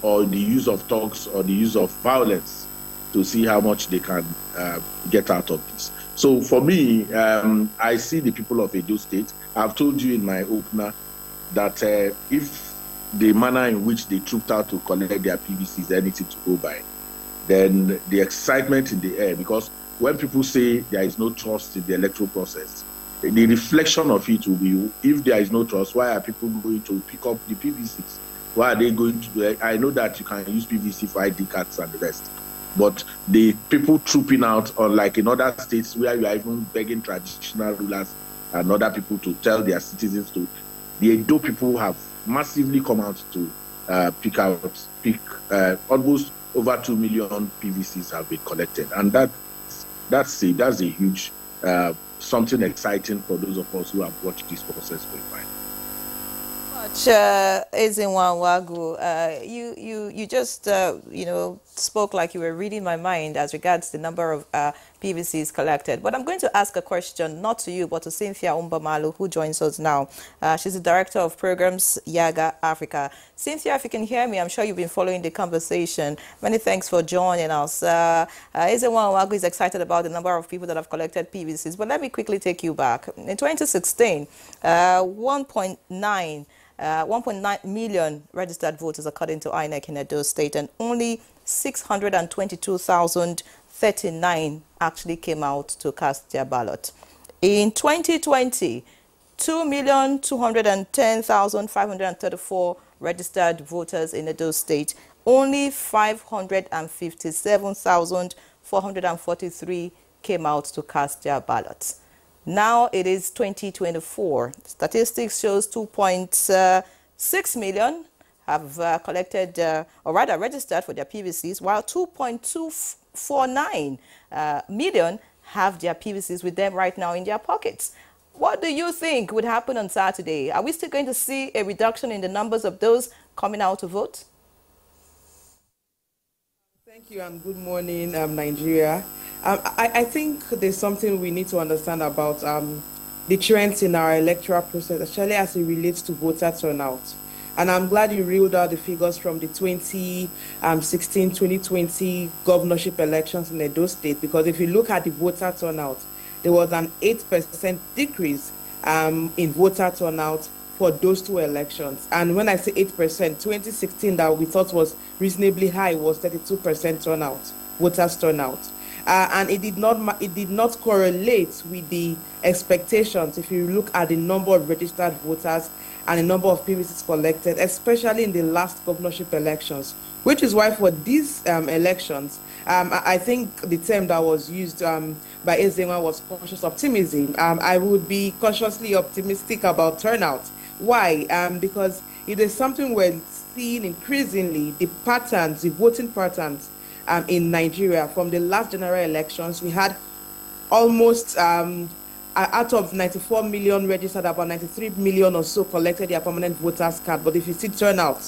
or the use of thugs or the use of violence to see how much they can get out of this. So for me, I see the people of Edo State. I've told you in my opener that if the manner in which they trooped out to collect their PVC is anything to go by, then the excitement in the air, because when people say there is no trust in the electoral process, the reflection of it will be, if there is no trust, why are people going to pick up the PVCs? Why are they going to? I know that you can use PVC for ID cards and the rest, but the people trooping out, unlike in other states where you are even begging traditional rulers and other people to tell their citizens to, the Edo people have massively come out to pick almost over 2 million PVCs have been collected, and that's a huge something exciting for those of us who have watched this process going by. Ezenwa Wagu, you just spoke like you were reading my mind as regards the number of PVCs collected. But I'm going to ask a question not to you but to Cynthia Umbamalu, who joins us now. She's the director of programs Yaga Africa. Cynthia, if you can hear me, I'm sure you've been following the conversation. Many thanks for joining us. Ezenwa Wagu is excited about the number of people that have collected PVCs, but let me quickly take you back. In 2016, 1.9 million registered voters according to INEC in Edo State, and only 622,039 actually came out to cast their ballot. In 2020, 2,210,534 registered voters in Edo State, only 557,443 came out to cast their ballots. Now it is 2024. Statistics shows 2.6 million have collected, or rather registered for their PVCs, while 2.249 million have their PVCs with them right now in their pockets. What do you think would happen on Saturday? Are we still going to see a reduction in the numbers of those coming out to vote? Thank you and good morning, Nigeria. I think there's something we need to understand about the trends in our electoral process, especially as it relates to voter turnout. And I'm glad you reeled out the figures from the 2016-2020 governorship elections in Edo State, because if you look at the voter turnout, there was an 8% decrease in voter turnout for those two elections. And when I say 8%, 2016 that we thought was reasonably high was 32% turnout, voters turnout. And it did not correlate with the expectations if you look at the number of registered voters and the number of PVCs collected, especially in the last governorship elections, which is why for these elections, I think the term that was used by Ezenwa was cautious optimism. I would be cautiously optimistic about turnout. Why? Because it is something we're seeing increasingly, the patterns, the voting patterns in Nigeria. From the last general elections, we had almost out of 94 million registered, about 93 million or so collected their permanent voters card. But if you see turnout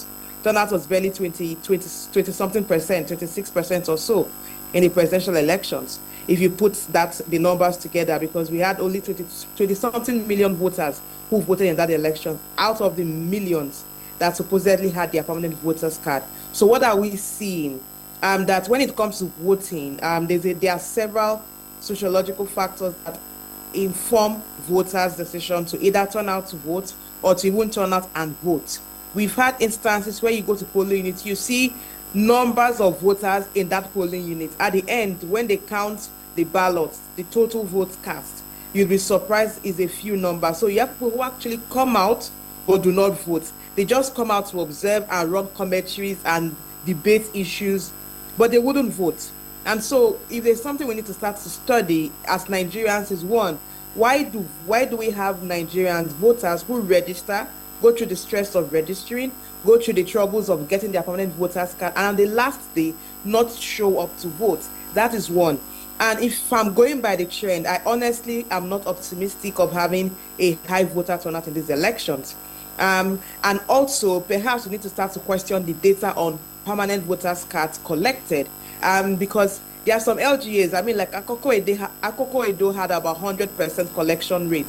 was barely 20 something percent, 26% or so in the presidential elections. If you put the numbers together, because we had only 20 something million voters who voted in that election out of the millions that supposedly had their permanent voters card. So what are we seeing? That when it comes to voting, there are several sociological factors that inform voters' decision to either turn out to vote or to even turn out and vote. We've had instances where you go to polling units, you see numbers of voters in that polling unit. At the end, when they count the ballots, the total votes cast, you'll be surprised is a few numbers. So you have people who actually come out but do not vote. They just come out to observe and run commentaries and debate issues, but they wouldn't vote. And so if there's something we need to start to study as Nigerians is, one, why do we have Nigerians, voters who register, go through the stress of registering, go through the troubles of getting their permanent voters card, and on the last day not show up to vote? That is one. And if I'm going by the trend, I honestly am not optimistic of having a high voter turnout in these elections. And also, perhaps we need to start to question the data on permanent voters cards collected, because there are some LGAs. I mean, like Akoko Edo had about 100% collection rate.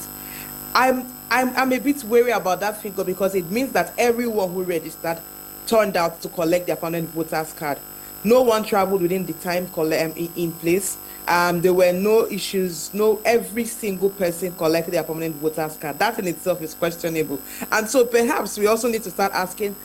I'm a bit wary about that figure, because it means that everyone who registered turned out to collect their permanent voters card. No one traveled within the time in place. There were no issues. Every single person collected their permanent voters card. That in itself is questionable. And so perhaps we also need to start asking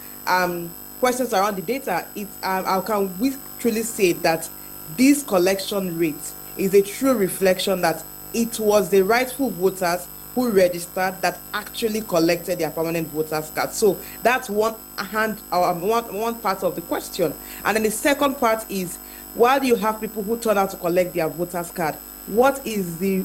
questions around the data. How can we truly say that this collection rate is a true reflection that it was the rightful voters who registered that actually collected their permanent voters card? So that's one part of the question. And then the second part is, while you have people who turn out to collect their voters card, what is the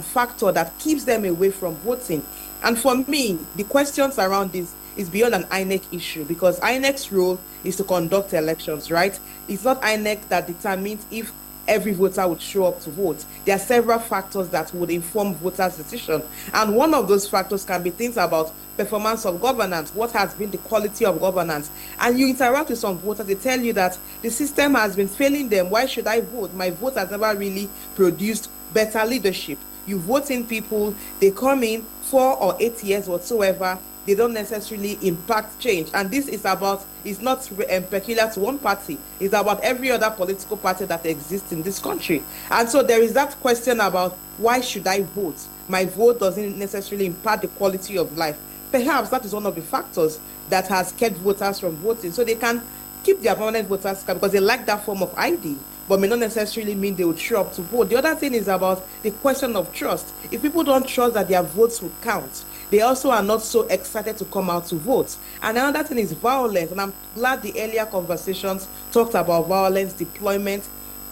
factor that keeps them away from voting? And for me, the questions around this is beyond an INEC issue, because INEC's role is to conduct elections, right? It's not INEC that determines if every voter would show up to vote. There are several factors that would inform voters' decision. And one of those factors can be things about performance of governance, what has been the quality of governance. And you interact with some voters, they tell you that the system has been failing them. Why should I vote? My vote has never really produced better leadership. You vote in people, they come in 4 or 8 years whatsoever, they don't necessarily impact change. And this is about, it's not peculiar to one party, it's about every other political party that exists in this country. And so there is that question about, why should I vote? My vote doesn't necessarily impact the quality of life. Perhaps that is one of the factors that has kept voters from voting. So they can keep their permanent voters card because they like that form of ID, but may not necessarily mean they would show up to vote. The other thing is about the question of trust. If people don't trust that their votes will count, they also are not so excited to come out to vote. And another thing is violence. And I'm glad the earlier conversations talked about violence deployment,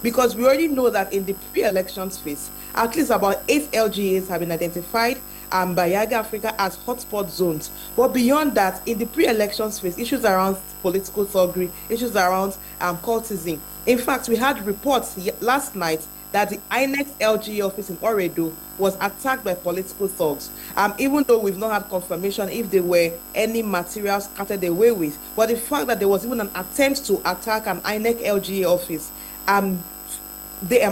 because we already know that in the pre-elections phase, at least about 8 LGAs have been identified by Yaga Africa as hotspot zones. But beyond that, in the pre-elections phase, issues around political thuggery, issues around cultism. In fact, we had reports last night that the INEC LGA office in Oredo was attacked by political thugs, even though we've not had confirmation if there were any materials scattered away with. But the fact that there was even an attempt to attack an INEC LGA office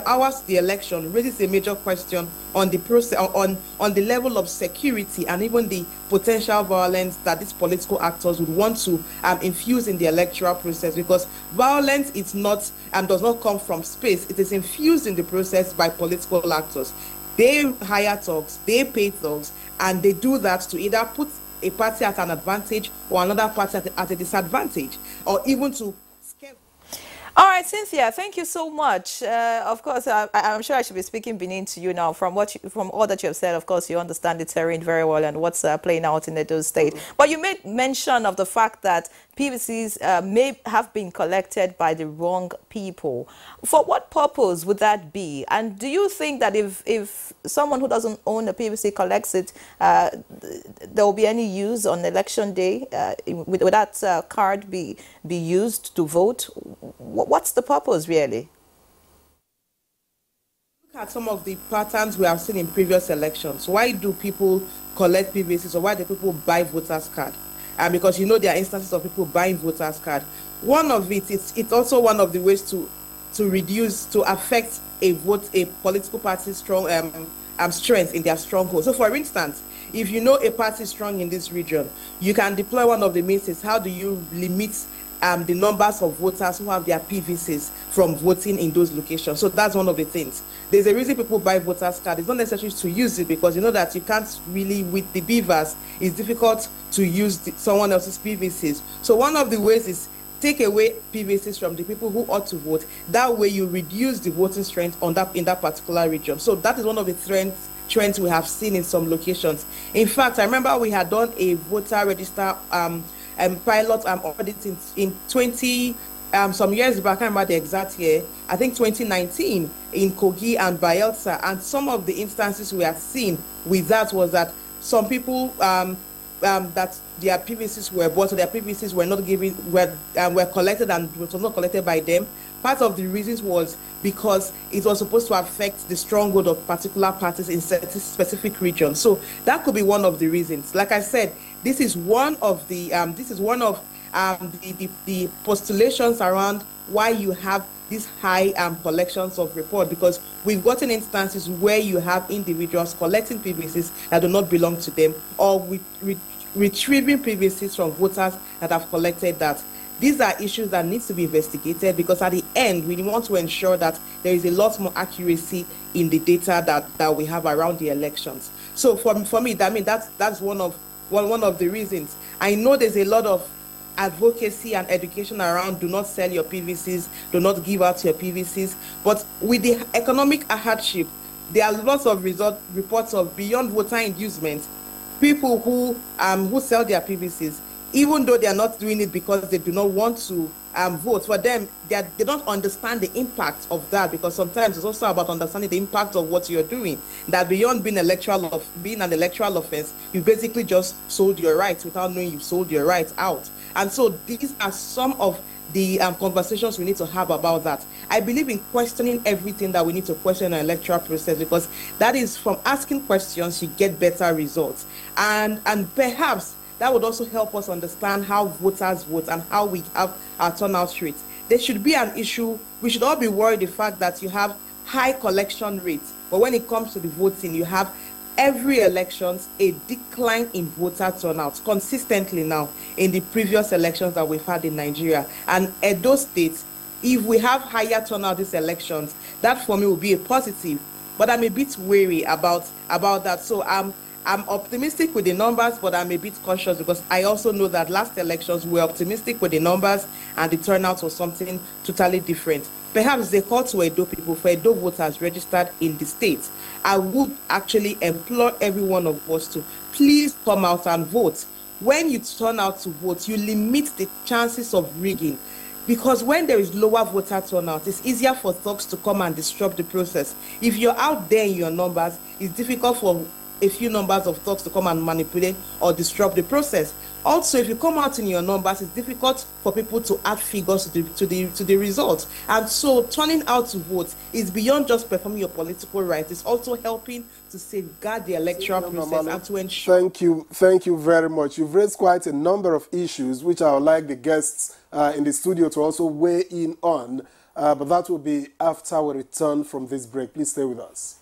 hours the election raises a major question on the process, on the level of security and even the potential violence that these political actors would want to infuse in the electoral process, because violence is not does not come from space. It is infused in the process by political actors. They hire thugs, they pay thugs, and they do that to either put a party at an advantage or another party at a disadvantage, or even to scare. All right, Cynthia, thank you so much. Of course, I'm sure I should be speaking Benin to you now. From all that you have said, of course, you understand the terrain very well and what's playing out in Edo State. But you made mention of the fact that PVCs may have been collected by the wrong people. For what purpose would that be? And do you think that if someone who doesn't own a PVC collects it, there will be any use on election day? Would that card be used to vote? What's the purpose, really? At some of the patterns we have seen in previous elections, why do people collect PVCs or why do people buy voters card? Because there are instances of people buying voters card. One of it's also one of the ways to affect a political party's strength in their stronghold. So for instance, if you know a party is strong in this region, you can deploy one of the means is how do you limit the numbers of voters who have their PVCs from voting in those locations. So that's one of the things. There's a reason people buy voters card. It's not necessary to use it because you know that you can't really, with the beavers, it's difficult to use someone else's PVCs. So one of the ways is take away PVCs from the people who ought to vote. That way you reduce the voting strength in that particular region. So that is one of the trends we have seen in some locations. In fact, I remember we had done a voter register pilot audit in 20 some years back. I can't remember the exact year. I think 2019 in Kogi and Bayelsa. And some of the instances we had seen with that was that some people that their PVCs were bought, so their PVCs were not given, were collected and was not collected by them. Part of the reasons was because it was supposed to affect the stronghold of particular parties in specific regions. So that could be one of the reasons. Like I said, this is one of the the postulations around why you have these high collections of report, because we've gotten instances where you have individuals collecting PVCs that do not belong to them, or retrieving PVCs from voters that have collected that. These are issues that need to be investigated because at the end, we want to ensure that there is a lot more accuracy in the data that we have around the elections. So for me, that's one of the reasons. I know there's a lot of advocacy and education around do not sell your PVCs, do not give out your PVCs. But with the economic hardship, there are lots of reports of beyond voter inducement, people who sell their PVCs, even though they are not doing it because they do not want to vote. For them, they don't understand the impact of that, because sometimes it's also about understanding the impact of what you're doing. That beyond being an electoral offense, you basically just sold your rights without knowing you sold your rights out. And so these are some of the conversations we need to have about that. I believe in questioning everything that we need to question in an electoral process, because that is from asking questions you get better results. And perhaps that would also help us understand how voters vote and how we have our turnout rates. There should be an issue. We should all be worried the fact that you have high collection rates, but when it comes to the voting, you have every elections a decline in voter turnout consistently now in the previous elections that we've had in Nigeria. And Edo State, if we have higher turnout these elections, that for me will be a positive. But I'm a bit wary about that. So I'm optimistic with the numbers, but I'm a bit cautious because I also know that last elections we were optimistic with the numbers and the turnout was something totally different. Perhaps they call to Edo people for Edo voters registered in the state. I would actually implore every one of us to please come out and vote. When you turn out to vote, you limit the chances of rigging. Because when there is lower voter turnout, it's easier for thugs to come and disrupt the process. If you're out there in your numbers, it's difficult for a few numbers of thugs to come and manipulate or disrupt the process. Also, if you come out in your numbers, it's difficult for people to add figures to the results. And so turning out to vote is beyond just performing your political rights. It's also helping to safeguard the electoral process and to ensure... Thank you very much. You've raised quite a number of issues which I would like the guests in the studio to also weigh in on, but that will be after we return from this break. Please stay with us.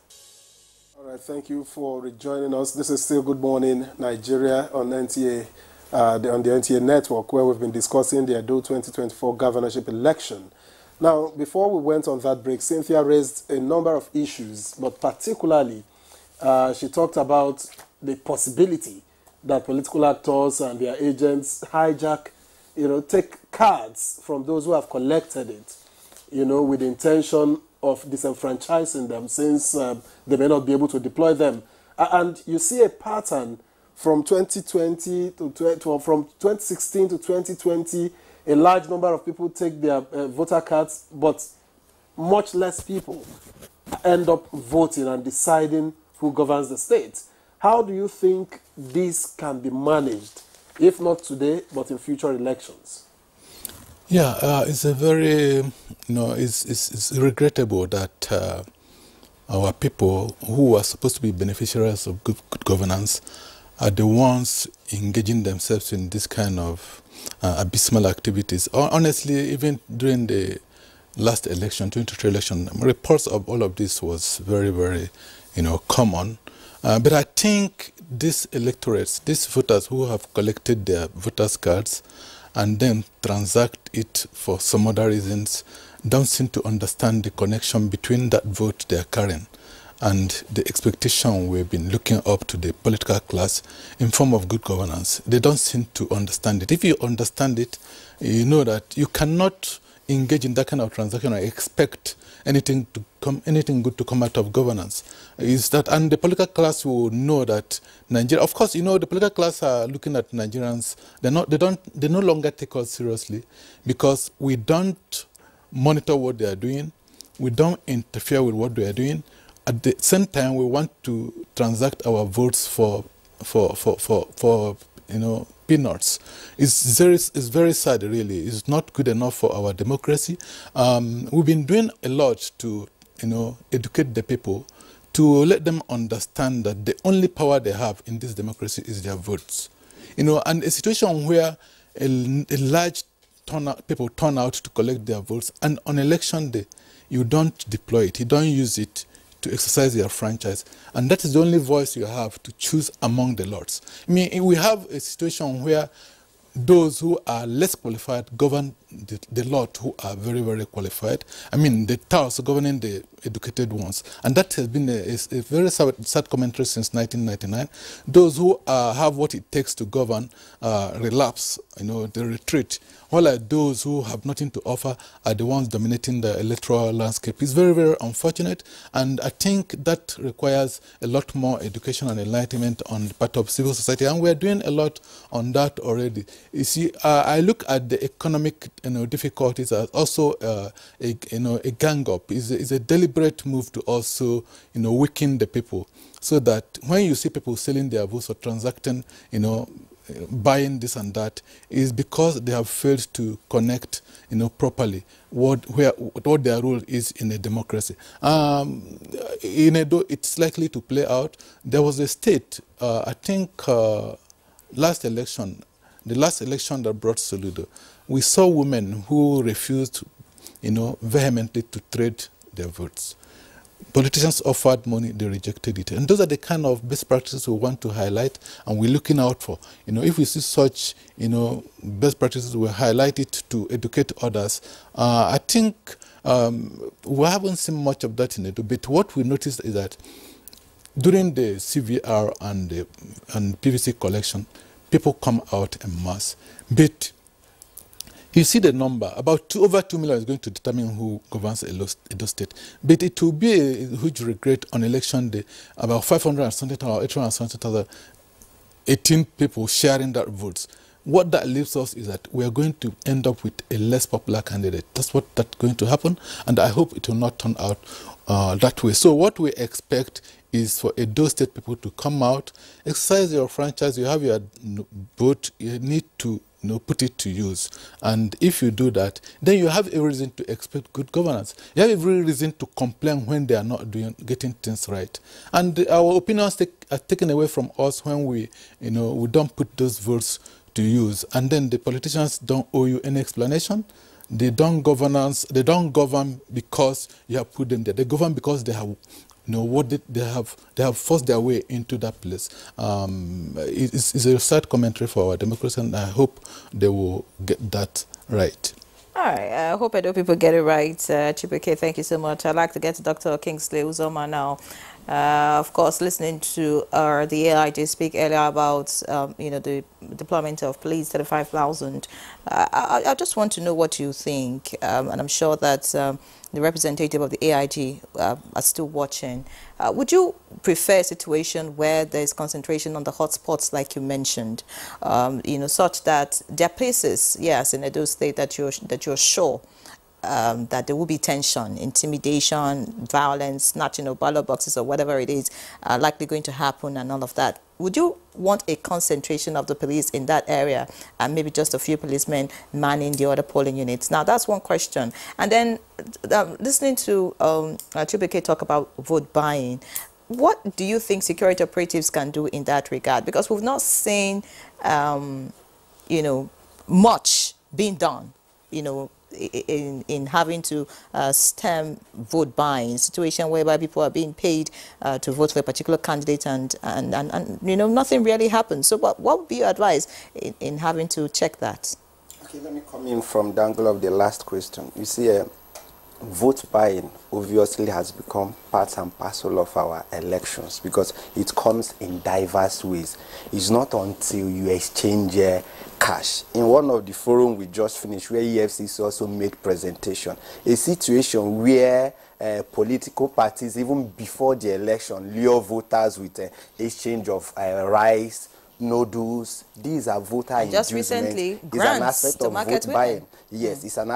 All right, thank you for rejoining us. This is still Good Morning Nigeria on NTA, on the NTA network, where we've been discussing the Edo 2024 governorship election. Now, before we went on that break, Cynthia raised a number of issues, but particularly she talked about the possibility that political actors and their agents hijack, take cards from those who have collected it, with the intention of disenfranchising them, since they may not be able to deploy them. And you see a pattern from 2016 to 2020, a large number of people take their voter cards, but much less people end up voting and deciding who governs the state. How do you think this can be managed, if not today, but in future elections? Yeah, it's a very, it's regrettable that our people who are supposed to be beneficiaries of good governance are the ones engaging themselves in this kind of abysmal activities. Honestly, even during the last election, 2023 election, reports of all of this was very, very, common. But I think these electorates, these voters who have collected their voters' cards and then transact it for some other reasons, don't seem to understand the connection between that vote they are carrying and the expectation we've been looking up to the political class in form of good governance. They don't seem to understand it. If you understand it, you know that you cannot engage in that kind of transaction or expect anything good to come out of governance. Is that, and the political class will know that Nigeria, of course, the political class are looking at Nigerians. They no longer take us seriously because we don't monitor what they are doing. We don't interfere with what they are doing. At the same time, we want to transact our votes for peanuts. It's very sad, really. It's not good enough for our democracy. We've been doing a lot to, educate the people, to let them understand that the only power they have in this democracy is their votes. And a situation where a large people turn out to collect their votes, and on election day, you don't deploy it, you don't use it to exercise your franchise. And that is the only voice you have to choose among the lots. I mean, we have a situation where those who are less qualified govern the lot who are very, very qualified. I mean, the Taos governing the educated ones. And that has been a very sad commentary since 1999. Those who have what it takes to govern relapse, they retreat. While those who have nothing to offer are the ones dominating the electoral landscape. It's very, very unfortunate. And I think that requires a lot more education and enlightenment on the part of civil society. And we're doing a lot on that already. You see, I look at the economic difficulties as also a gang up. It's a deliberate move to also weaken the people, so that when you see people selling their votes or transacting, buying this and that, is because they have failed to connect properly what their role is in a democracy. In Edo, it's likely to play out. There was a state, I think the last election that brought Soludo, we saw women who refused, vehemently to trade their votes. Politicians offered money, they rejected it. And those are the kind of best practices we want to highlight and we're looking out for. If we see such, best practices, we'll highlight it to educate others. I think we haven't seen much of that in Edo, but what we noticed is that during the CVR and PVC collection, people come out en masse. But you see the number, over 2 million is going to determine who governs Edo State. But it will be a huge regret on election day, about 500 and something or 800 and something, 18 people sharing that votes. What that leaves us is that we are going to end up with a less popular candidate. That's going to happen, and I hope it will not turn out that way. So what we expect is for Edo State people to come out, exercise your franchise, you have your vote, you need to put it to use. And if you do that, then you have every reason to expect good governance. You have every reason to complain when they are not getting things right. And our opinions are taken away from us when we don't put those votes to use. And then the politicians don't owe you any explanation. They don't govern because you have put them there. They govern because they have they have forced their way into that place. It's a sad commentary for our democracy, and I hope they will get that right. All right, I hope Edo people get it right. Chibuike, thank you so much. I'd like to get to Dr. Kingsley Uzoma now. Of course, listening to the AIJ speak earlier about, the deployment of police, 35,000. I just want to know what you think, and I'm sure that the representative of the AIG are still watching. Would you prefer a situation where there's concentration on the hotspots, like you mentioned, such that there are places, yes, in Edo State that you're sure that there will be tension, intimidation, violence, snatching of ballot boxes or whatever it is likely going to happen and all of that? would you want a concentration of the police in that area and maybe just a few policemen manning the other polling units? Now, that's one question. And then listening to Chubike talk about vote buying, what do you think security operatives can do in that regard? Because we've not seen, you know, much being done, you know, in having to stem vote buying, situation whereby people are being paid to vote for a particular candidate and you know, nothing really happens. So what would be your advice in having to check that? Okay, let me come in from the angle of the last question. You see, vote buying obviously has become part and parcel of our elections because it comes in diverse ways. It's not until you exchange cash. In one of the forums we just finished, where EFCC also made presentation, a situation where political parties, even before the election, lure voters with exchange of rice, noodles. These are voter just inducement. Recently, It's grants an aspect to of market vote women. buying. Yes, it's an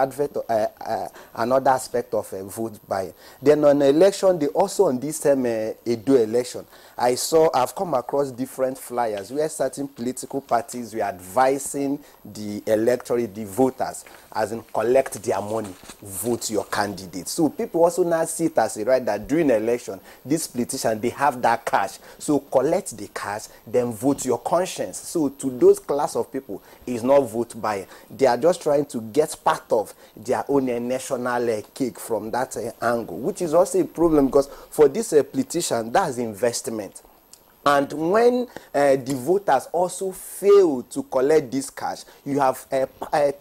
another aspect of vote buying. Then on election, they also on this Edo election, I've come across different flyers where certain political parties were advising the electorate, the voters, as in collect their money, vote your candidate. So people also now see it as a right that during election, these politicians, they have that cash. So collect the cash, then vote your conscience. So to those class of people, it's not vote buying. They are just trying to get part of their own national cake from that angle, which is also a problem because for this politician, that's investment. And when the voters also fail to collect this cash, you have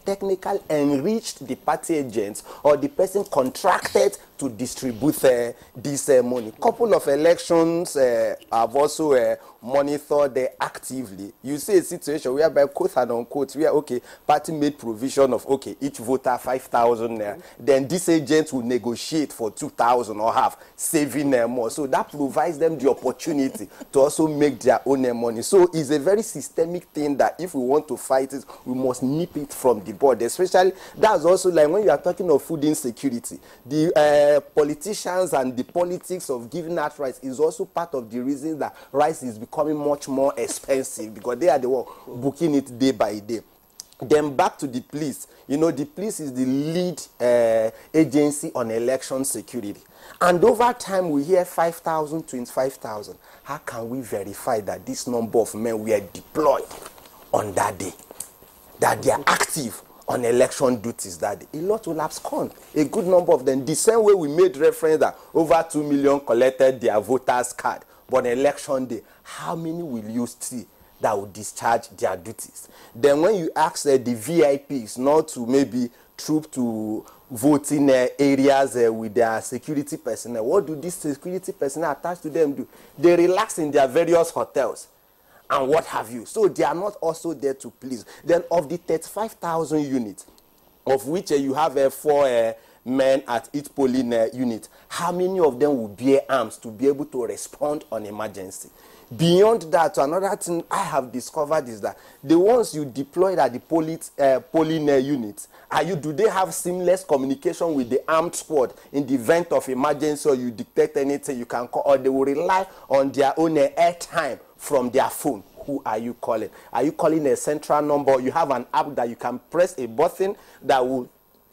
technically enriched the party agents or the person contracted to distribute this money. Couple of elections have also monitored actively. You see a situation whereby, quote and unquote, where, okay, party made provision of, okay, each voter 5,000 naira. Then this agent will negotiate for 2,000 or half, saving more. So that provides them the opportunity to also make their own money. So it's a very systemic thing that if we want to fight it, we must nip it from the bud. Especially, that's also like when you are talking of food insecurity, the politicians and the politics of giving out rice is also part of the reason that rice is becoming much more expensive because they are the one booking it day by day. Then back to the police. You know, the police is the lead agency on election security. And over time, we hear 5,000, 25,000. How can we verify that this number of men were deployed on that day? That they are active on election duties that day? A lot will abscond. A good number of them. The same way we made reference that over 2 million collected their voters' card. But on election day, how many will you see that will discharge their duties? Then when you ask the VIPs not to maybe troop to voting areas with their security personnel, what do these security personnel attached to them do? They relax in their various hotels and what have you. So they are not also there to please. Then of the 35,000 units, of which you have 4 men at each polling unit, how many of them will bear arms to be able to respond on emergency? Beyond that, another thing I have discovered is that the ones you deployed at the polling units, do they have seamless communication with the armed squad in the event of emergency or you detect anything you can call, or they will rely on their own airtime from their phone? Who are you calling? Are you calling a central number? You have an app that you can press a button that will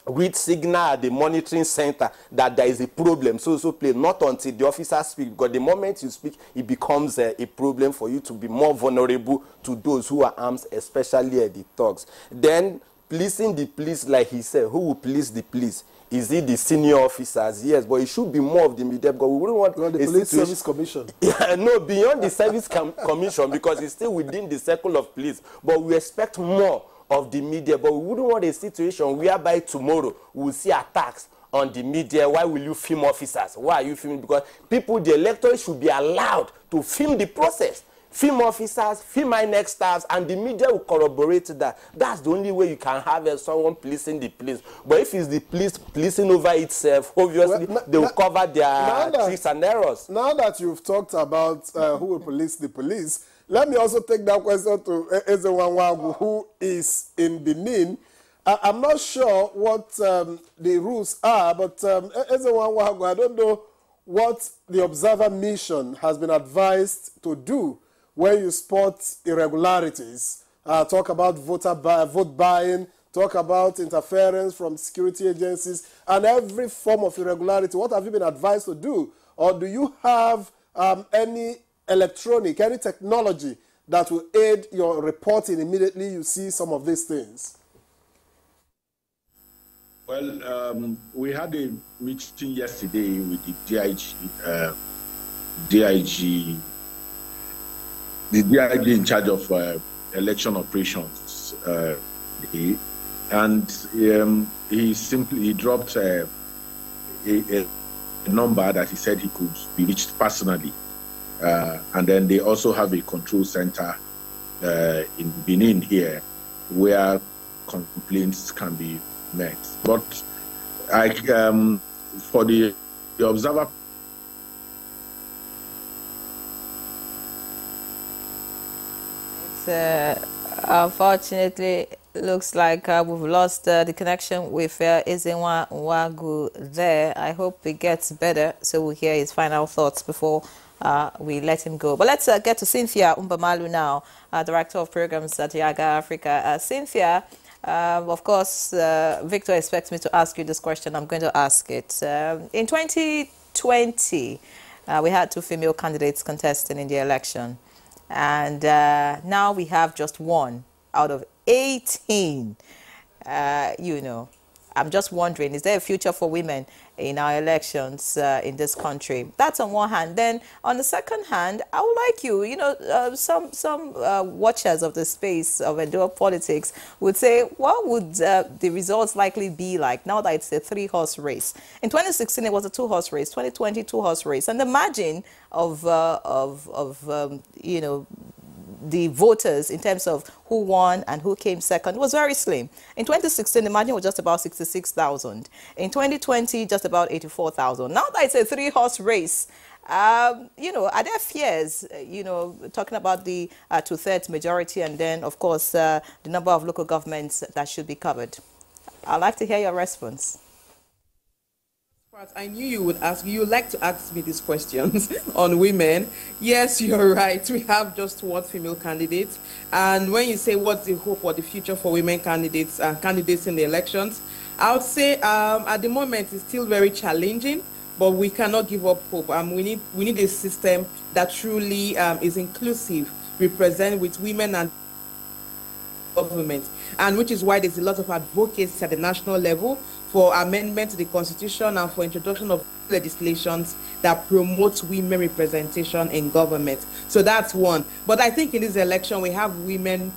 read signal at the monitoring center that there is a problem. So play not until the officer speaks, because the moment you speak, it becomes a problem for you to be more vulnerable to those who are armed, especially the thugs. Then policing the police, like he said, who will police the police? Is it the senior officers? Yes, but it should be more of the media, because we wouldn't want the police service commission. Yeah, no, beyond the service commission, because it's still within the circle of police. But we expect more of the media, but we wouldn't want a situation whereby tomorrow we'll see attacks on the media. Why will you film officers? Why are you filming? Because people, the electorate, should be allowed to film the process. Film officers, film INEC staffs, and the media will corroborate that. That's the only way you can have someone policing the police. But if it's the police policing over itself, obviously they will cover their tricks and errors. Now that you've talked about who will police the police, let me also take that question to Ezewanwagu, who is in Benin. I'm not sure what the rules are, but Ezewanwagu, I don't know what the observer mission has been advised to do when you spot irregularities, talk about vote buying, talk about interference from security agencies, and every form of irregularity, what have you been advised to do? Or do you have any electronic, any technology that will aid your reporting immediately you see some of these things? Well, we had a meeting yesterday with the DIG in charge of election operations, and he dropped a number that he said he could be reached personally, and then they also have a control center in Benin here where complaints can be met. But for the observer, unfortunately, looks like we've lost the connection with Ezenwa Nwagu there. I hope it gets better so we'll hear his final thoughts before we let him go. But let's get to Cynthia Umbamalu now, Director of Programs at Yaga Africa. Cynthia, of course, Victor expects me to ask you this question. I'm going to ask it. In 2020, we had 2 female candidates contesting in the election. And now we have just 1 out of 18. You know, I'm just wondering, is there a future for women in our elections in this country? That's on one hand. Then on the second hand, I would like some watchers of the space of Edo politics would say, what would the results likely be like now that it's a 3-horse race? In 2016, it was a 2-horse race. 2020, 2-horse race. And the margin of the voters in terms of who won and who came second was very slim. In 2016, the margin was just about 66,000. In 2020, just about 84,000. Now that it's a 3-horse race, are there fears, talking about the 2/3 majority and then, of course, the number of local governments that should be covered? I'd like to hear your response. I knew you would ask. You like to ask me these questions on women. Yes, you're right. We have just 1 female candidate. And when you say what's the hope or the future for women candidates in the elections, I would say at the moment it's still very challenging, but we cannot give up hope. We need a system that truly is inclusive, represent with women and government, and which is why there's a lot of advocacy at the national level for amendment to the constitution and for introduction of legislations that promote women representation in government. So that's one. But I think in this election we have women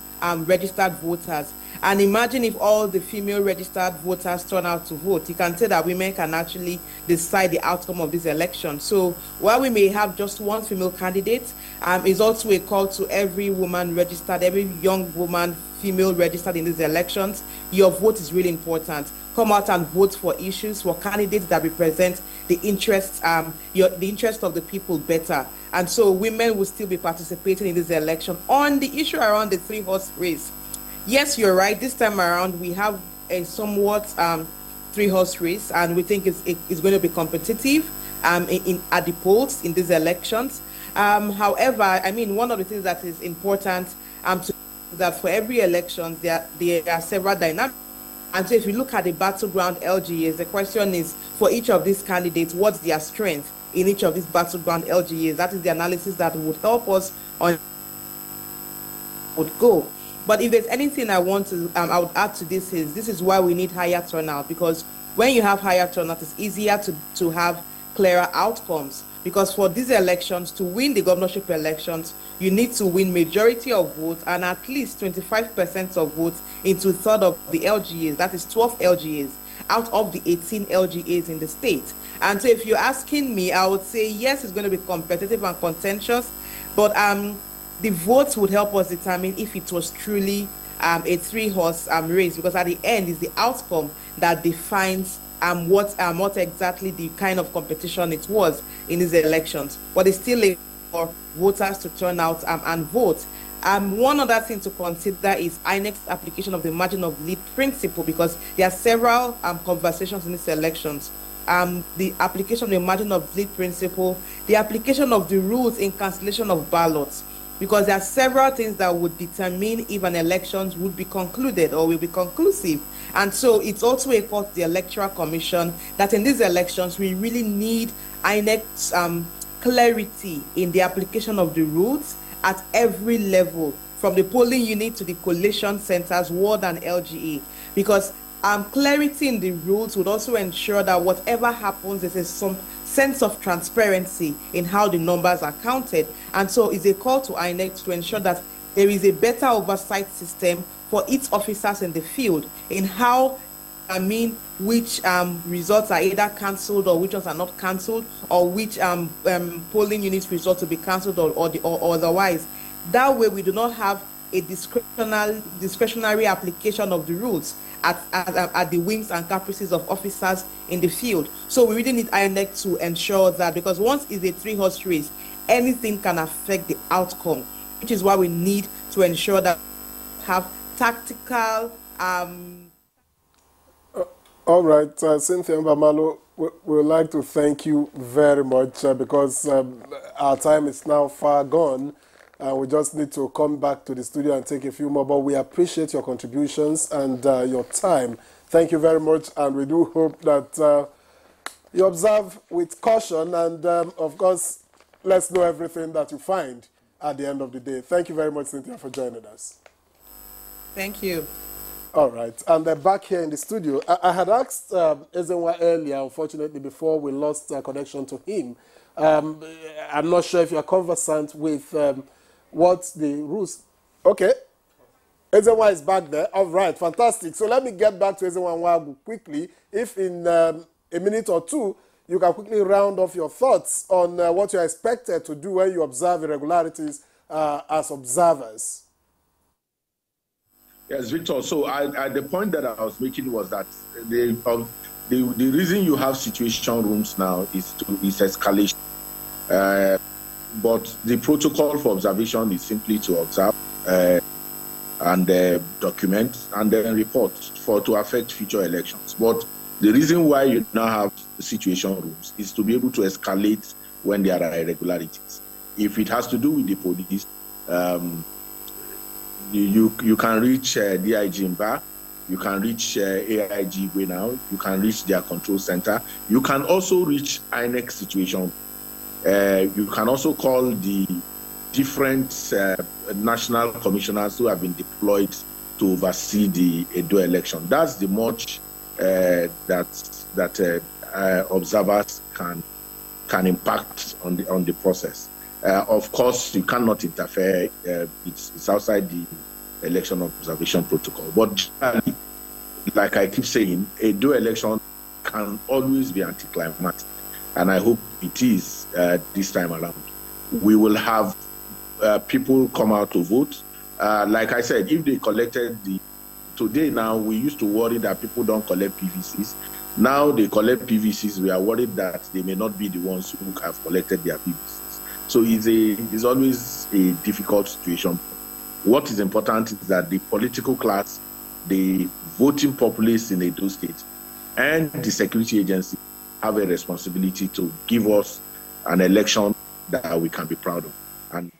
registered voters, and imagine if all the female registered voters turn out to vote. You can say that women can actually decide the outcome of this election. So while we may have just 1 female candidate, is also a call to every woman registered, every young woman, female registered in these elections. Your vote is really important. Come out and vote for issues, for candidates that represent the interests, the interest of the people better. And so women will still be participating in this election. On the issue around the 3-horse race, yes, you're right. This time around, we have a somewhat 3-horse race, and we think it's going to be competitive at the polls in these elections. However, I mean, one of the things that is important that for every election, there are several dynamics. And so if you look at the battleground LGAs, the question is, for each of these candidates, what's their strength in each of these battleground LGAs? That is the analysis that would help us on would go. But if there's anything I would add to this is why we need higher turnout, because when you have higher turnout, it's easier to have clearer outcomes. Because for these elections, to win the governorship elections, you need to win majority of votes and at least 25% of votes into 1/3 of the LGAs. That is 12 LGAs out of the 18 LGAs in the state. And so if you're asking me, I would say, yes, it's going to be competitive and contentious, but the votes would help us determine if it was truly a 3-horse race, because at the end is the outcome that defines what exactly the kind of competition it was in these elections. But it's still for voters to turn out and vote. One other thing to consider is INEC's application of the margin of lead principle, because there are several conversations in these elections. The application of the margin of lead principle, the application of the rules in cancellation of ballots. because there are several things that would determine if an election would be concluded or will be conclusive. And so it's also a call to the Electoral Commission that in these elections, we really need INEC's clarity in the application of the rules at every level, from the polling unit to the collation centers, ward and LGA, because clarity in the rules would also ensure that whatever happens, there's some sense of transparency in how the numbers are counted. And so it's a call to INEC to ensure that there is a better oversight system for its officers in the field in how, which results are either cancelled or which ones are not cancelled, or which polling unit results to be cancelled or otherwise. That way we do not have a discretionary application of the rules at the whims and caprices of officers in the field. So we really need INEC to ensure that, because once it's a three-horse race, anything can affect the outcome, which is why we need to ensure that we have tactical... All right, Cynthia Mbamalo, we would like to thank you very much because our time is now far gone. We just need to come back to the studio and take a few more, but we appreciate your contributions and your time. Thank you very much, and we do hope that you observe with caution, and of course, let's know everything that you find at the end of the day. Thank you very much, Cynthia, for joining us. Thank you. All right, and back here in the studio, I had asked Ezenwa earlier, unfortunately, before we lost connection to him. I'm not sure if you're conversant with what the rules... Okay, Ezenwa is back there. All right, fantastic. So let me get back to Ezenwa Nwagu quickly. If in a minute or two, you can quickly round off your thoughts on what you're expected to do when you observe irregularities as observers. Yes, Victor. So the point that I was making was that the reason you have situation rooms now is escalation. But the protocol for observation is simply to observe and document and then report to affect future elections. But the reason why you now have situation rooms is to be able to escalate when there are irregularities. If it has to do with the police, you can reach DIG in Bar, you can reach AIG way now, you can reach their control center, you can also reach INEC situation. You can also call the different national commissioners who have been deployed to oversee the Edo election. That's the much that observers can impact on the process. Of course, you cannot interfere. It's outside the election observation protocol. But generally, like I keep saying, Edo election can always be anticlimactic, and I hope it is this time around. We will have people come out to vote. Like I said, if they collected today now, we used to worry that people don't collect PVCs. Now they collect PVCs, we are worried that they may not be the ones who have collected their PVCs. So it's always a difficult situation. What is important is that the political class, the voting populace in Edo State, and the security agency have a responsibility to give us an election that we can be proud of. And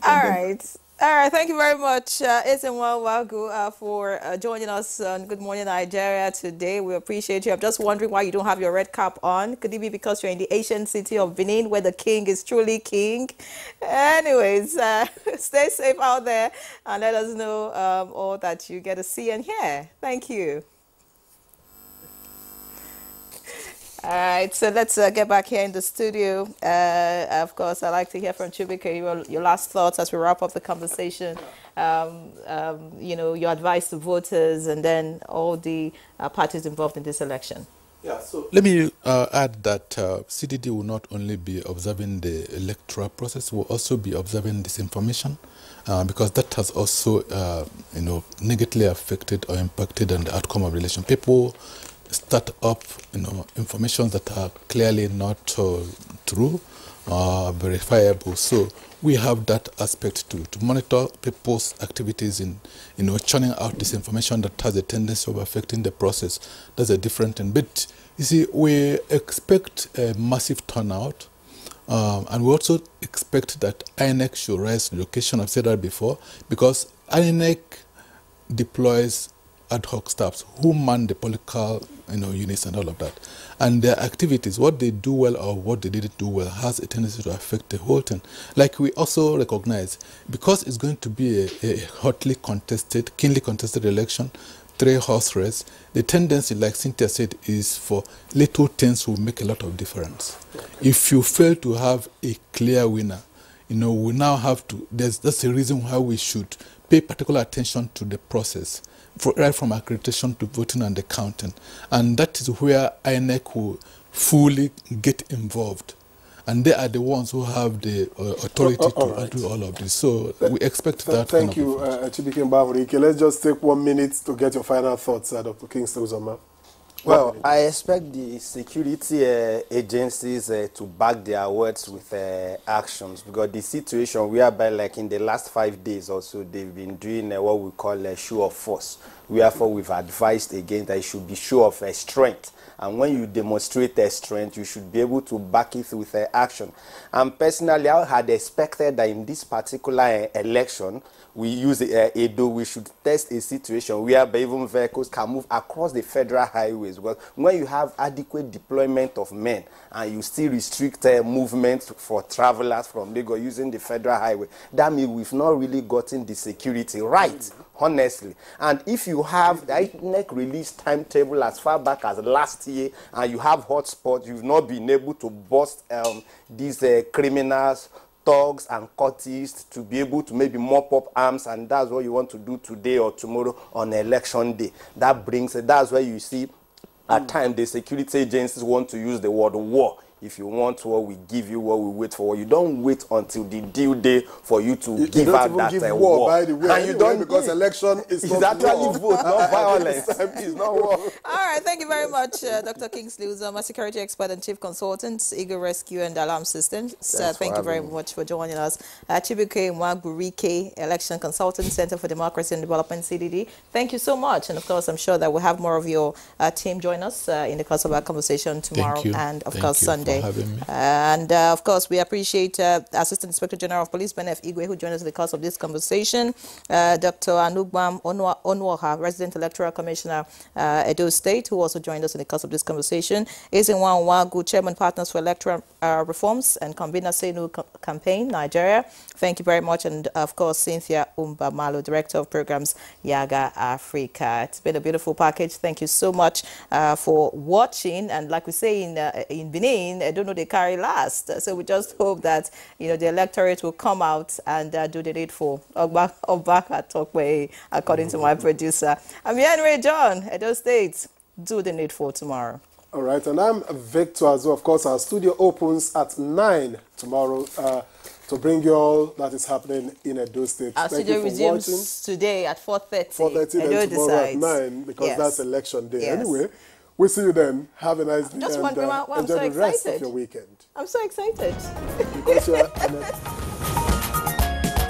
all right. Thank you very much, Ezenwa Nwagu, for joining us on Good Morning Nigeria today. We appreciate you. I'm just wondering why you don't have your red cap on. Could it be because you're in the ancient city of Benin, where the king is truly king? Anyways, stay safe out there and let us know all that you get to see and hear. Thank you. All right, so let's get back here in the studio. Of course, I'd like to hear from Chubike, your last thoughts as we wrap up the conversation. You know, your advice to voters and then all the parties involved in this election. Yeah, so let me add that CDD will not only be observing the electoral process, will also be observing disinformation, because that has also, you know, negatively affected or impacted on the outcome of the election. People start up, you know, information that are clearly not true, verifiable. So we have that aspect to monitor people's activities in, you know, churning out this information that has a tendency of affecting the process. That's a different thing. But you see, we expect a massive turnout And we also expect that INEC should rise to the occasion. I've said that before, because INEC deploys ad hoc staffs who man the political units and all of that. And their activities, what they do well or what they didn't do well, has a tendency to affect the whole thing. Like we also recognize, because it's going to be a hotly contested, keenly contested election, 3-horse race, the tendency, like Cynthia said, is for little things will make a lot of difference. Okay. If you fail to have a clear winner, we now have to, that's the reason why we should pay particular attention to the process, right from accreditation to voting and the counting. And that is where INEC will fully get involved. And they are the ones who have the authority to do all of this. So we expect that. Thank you, Chibike Mbavurike. Let's just take 1 minute to get your final thoughts, Dr. Kingsley Uzoma. Well, I expect the security agencies to back their words with actions, because the situation whereby, like in the last 5 days or so, they've been doing what we call a show of force. Wherefore, we've advised again that it should be show of strength. And when you demonstrate strength, you should be able to back it with action. And personally, I had expected that in this particular election, we use Edo, we should test a situation whereby even vehicles can move across the federal highways. Well, when you have adequate deployment of men and you still restrict movement for travelers from Lagos using the federal highway, that means we've not really gotten the security right, honestly. And if you have the INEC release timetable as far back as last year and you have hotspots, you've not been able to bust these criminals, thugs and cultists to be able to maybe mop up arms, and that's what you want to do today or tomorrow on election day. That's where you see at times the security agencies want to use the word war. If you want what we give you, what we wait for. You don't wait until the due day for you to give out that give war. By the way, and anyway, you don't, because election is it's not actually war. vote, not violence. It's not war. All right, thank you very much, Dr. Kingsley Uzoma, security expert and chief consultant, Eagle Rescue and Alarm Systems. Thank you very much for joining us. Chibike Mwagburike, election consultant, Center for Democracy and Development, CDD. Thank you so much. And of course, I'm sure that we'll have more of your team join us in the course of our conversation tomorrow and of course Sunday. For having me. And of course, we appreciate Assistant Inspector General of Police, Ben F. Igwe, who joined us in the course of this conversation. Dr. Anugbam Onwoha, Resident Electoral Commissioner, Edo State, who also joined us in the course of this conversation. Ezinwa Nwagu, Chairman, Partners for Electoral Reforms and Convener Senu Campaign, Nigeria. Thank you very much. And of course, Cynthia Umbamalo, Director of Programs, Yaga Africa. It's been a beautiful package. Thank you so much for watching. And like we say in Benin, I don't know, they carry last. So we just hope that, the electorate will come out and do the needful. Ogbaka Tokwe, according to my producer. I'm Henry John, Edo State. Do the needful tomorrow. All right, and I'm Victor as well. Of course, our studio opens at 9 tomorrow to bring you all that is happening in Edo State. Our studio resumes today at 4:30. 4:30 and tomorrow at 9, because that's election day. Yes. Anyway, we'll see you then. Have a nice day and enjoy the rest of your weekend. I'm so excited. Because you're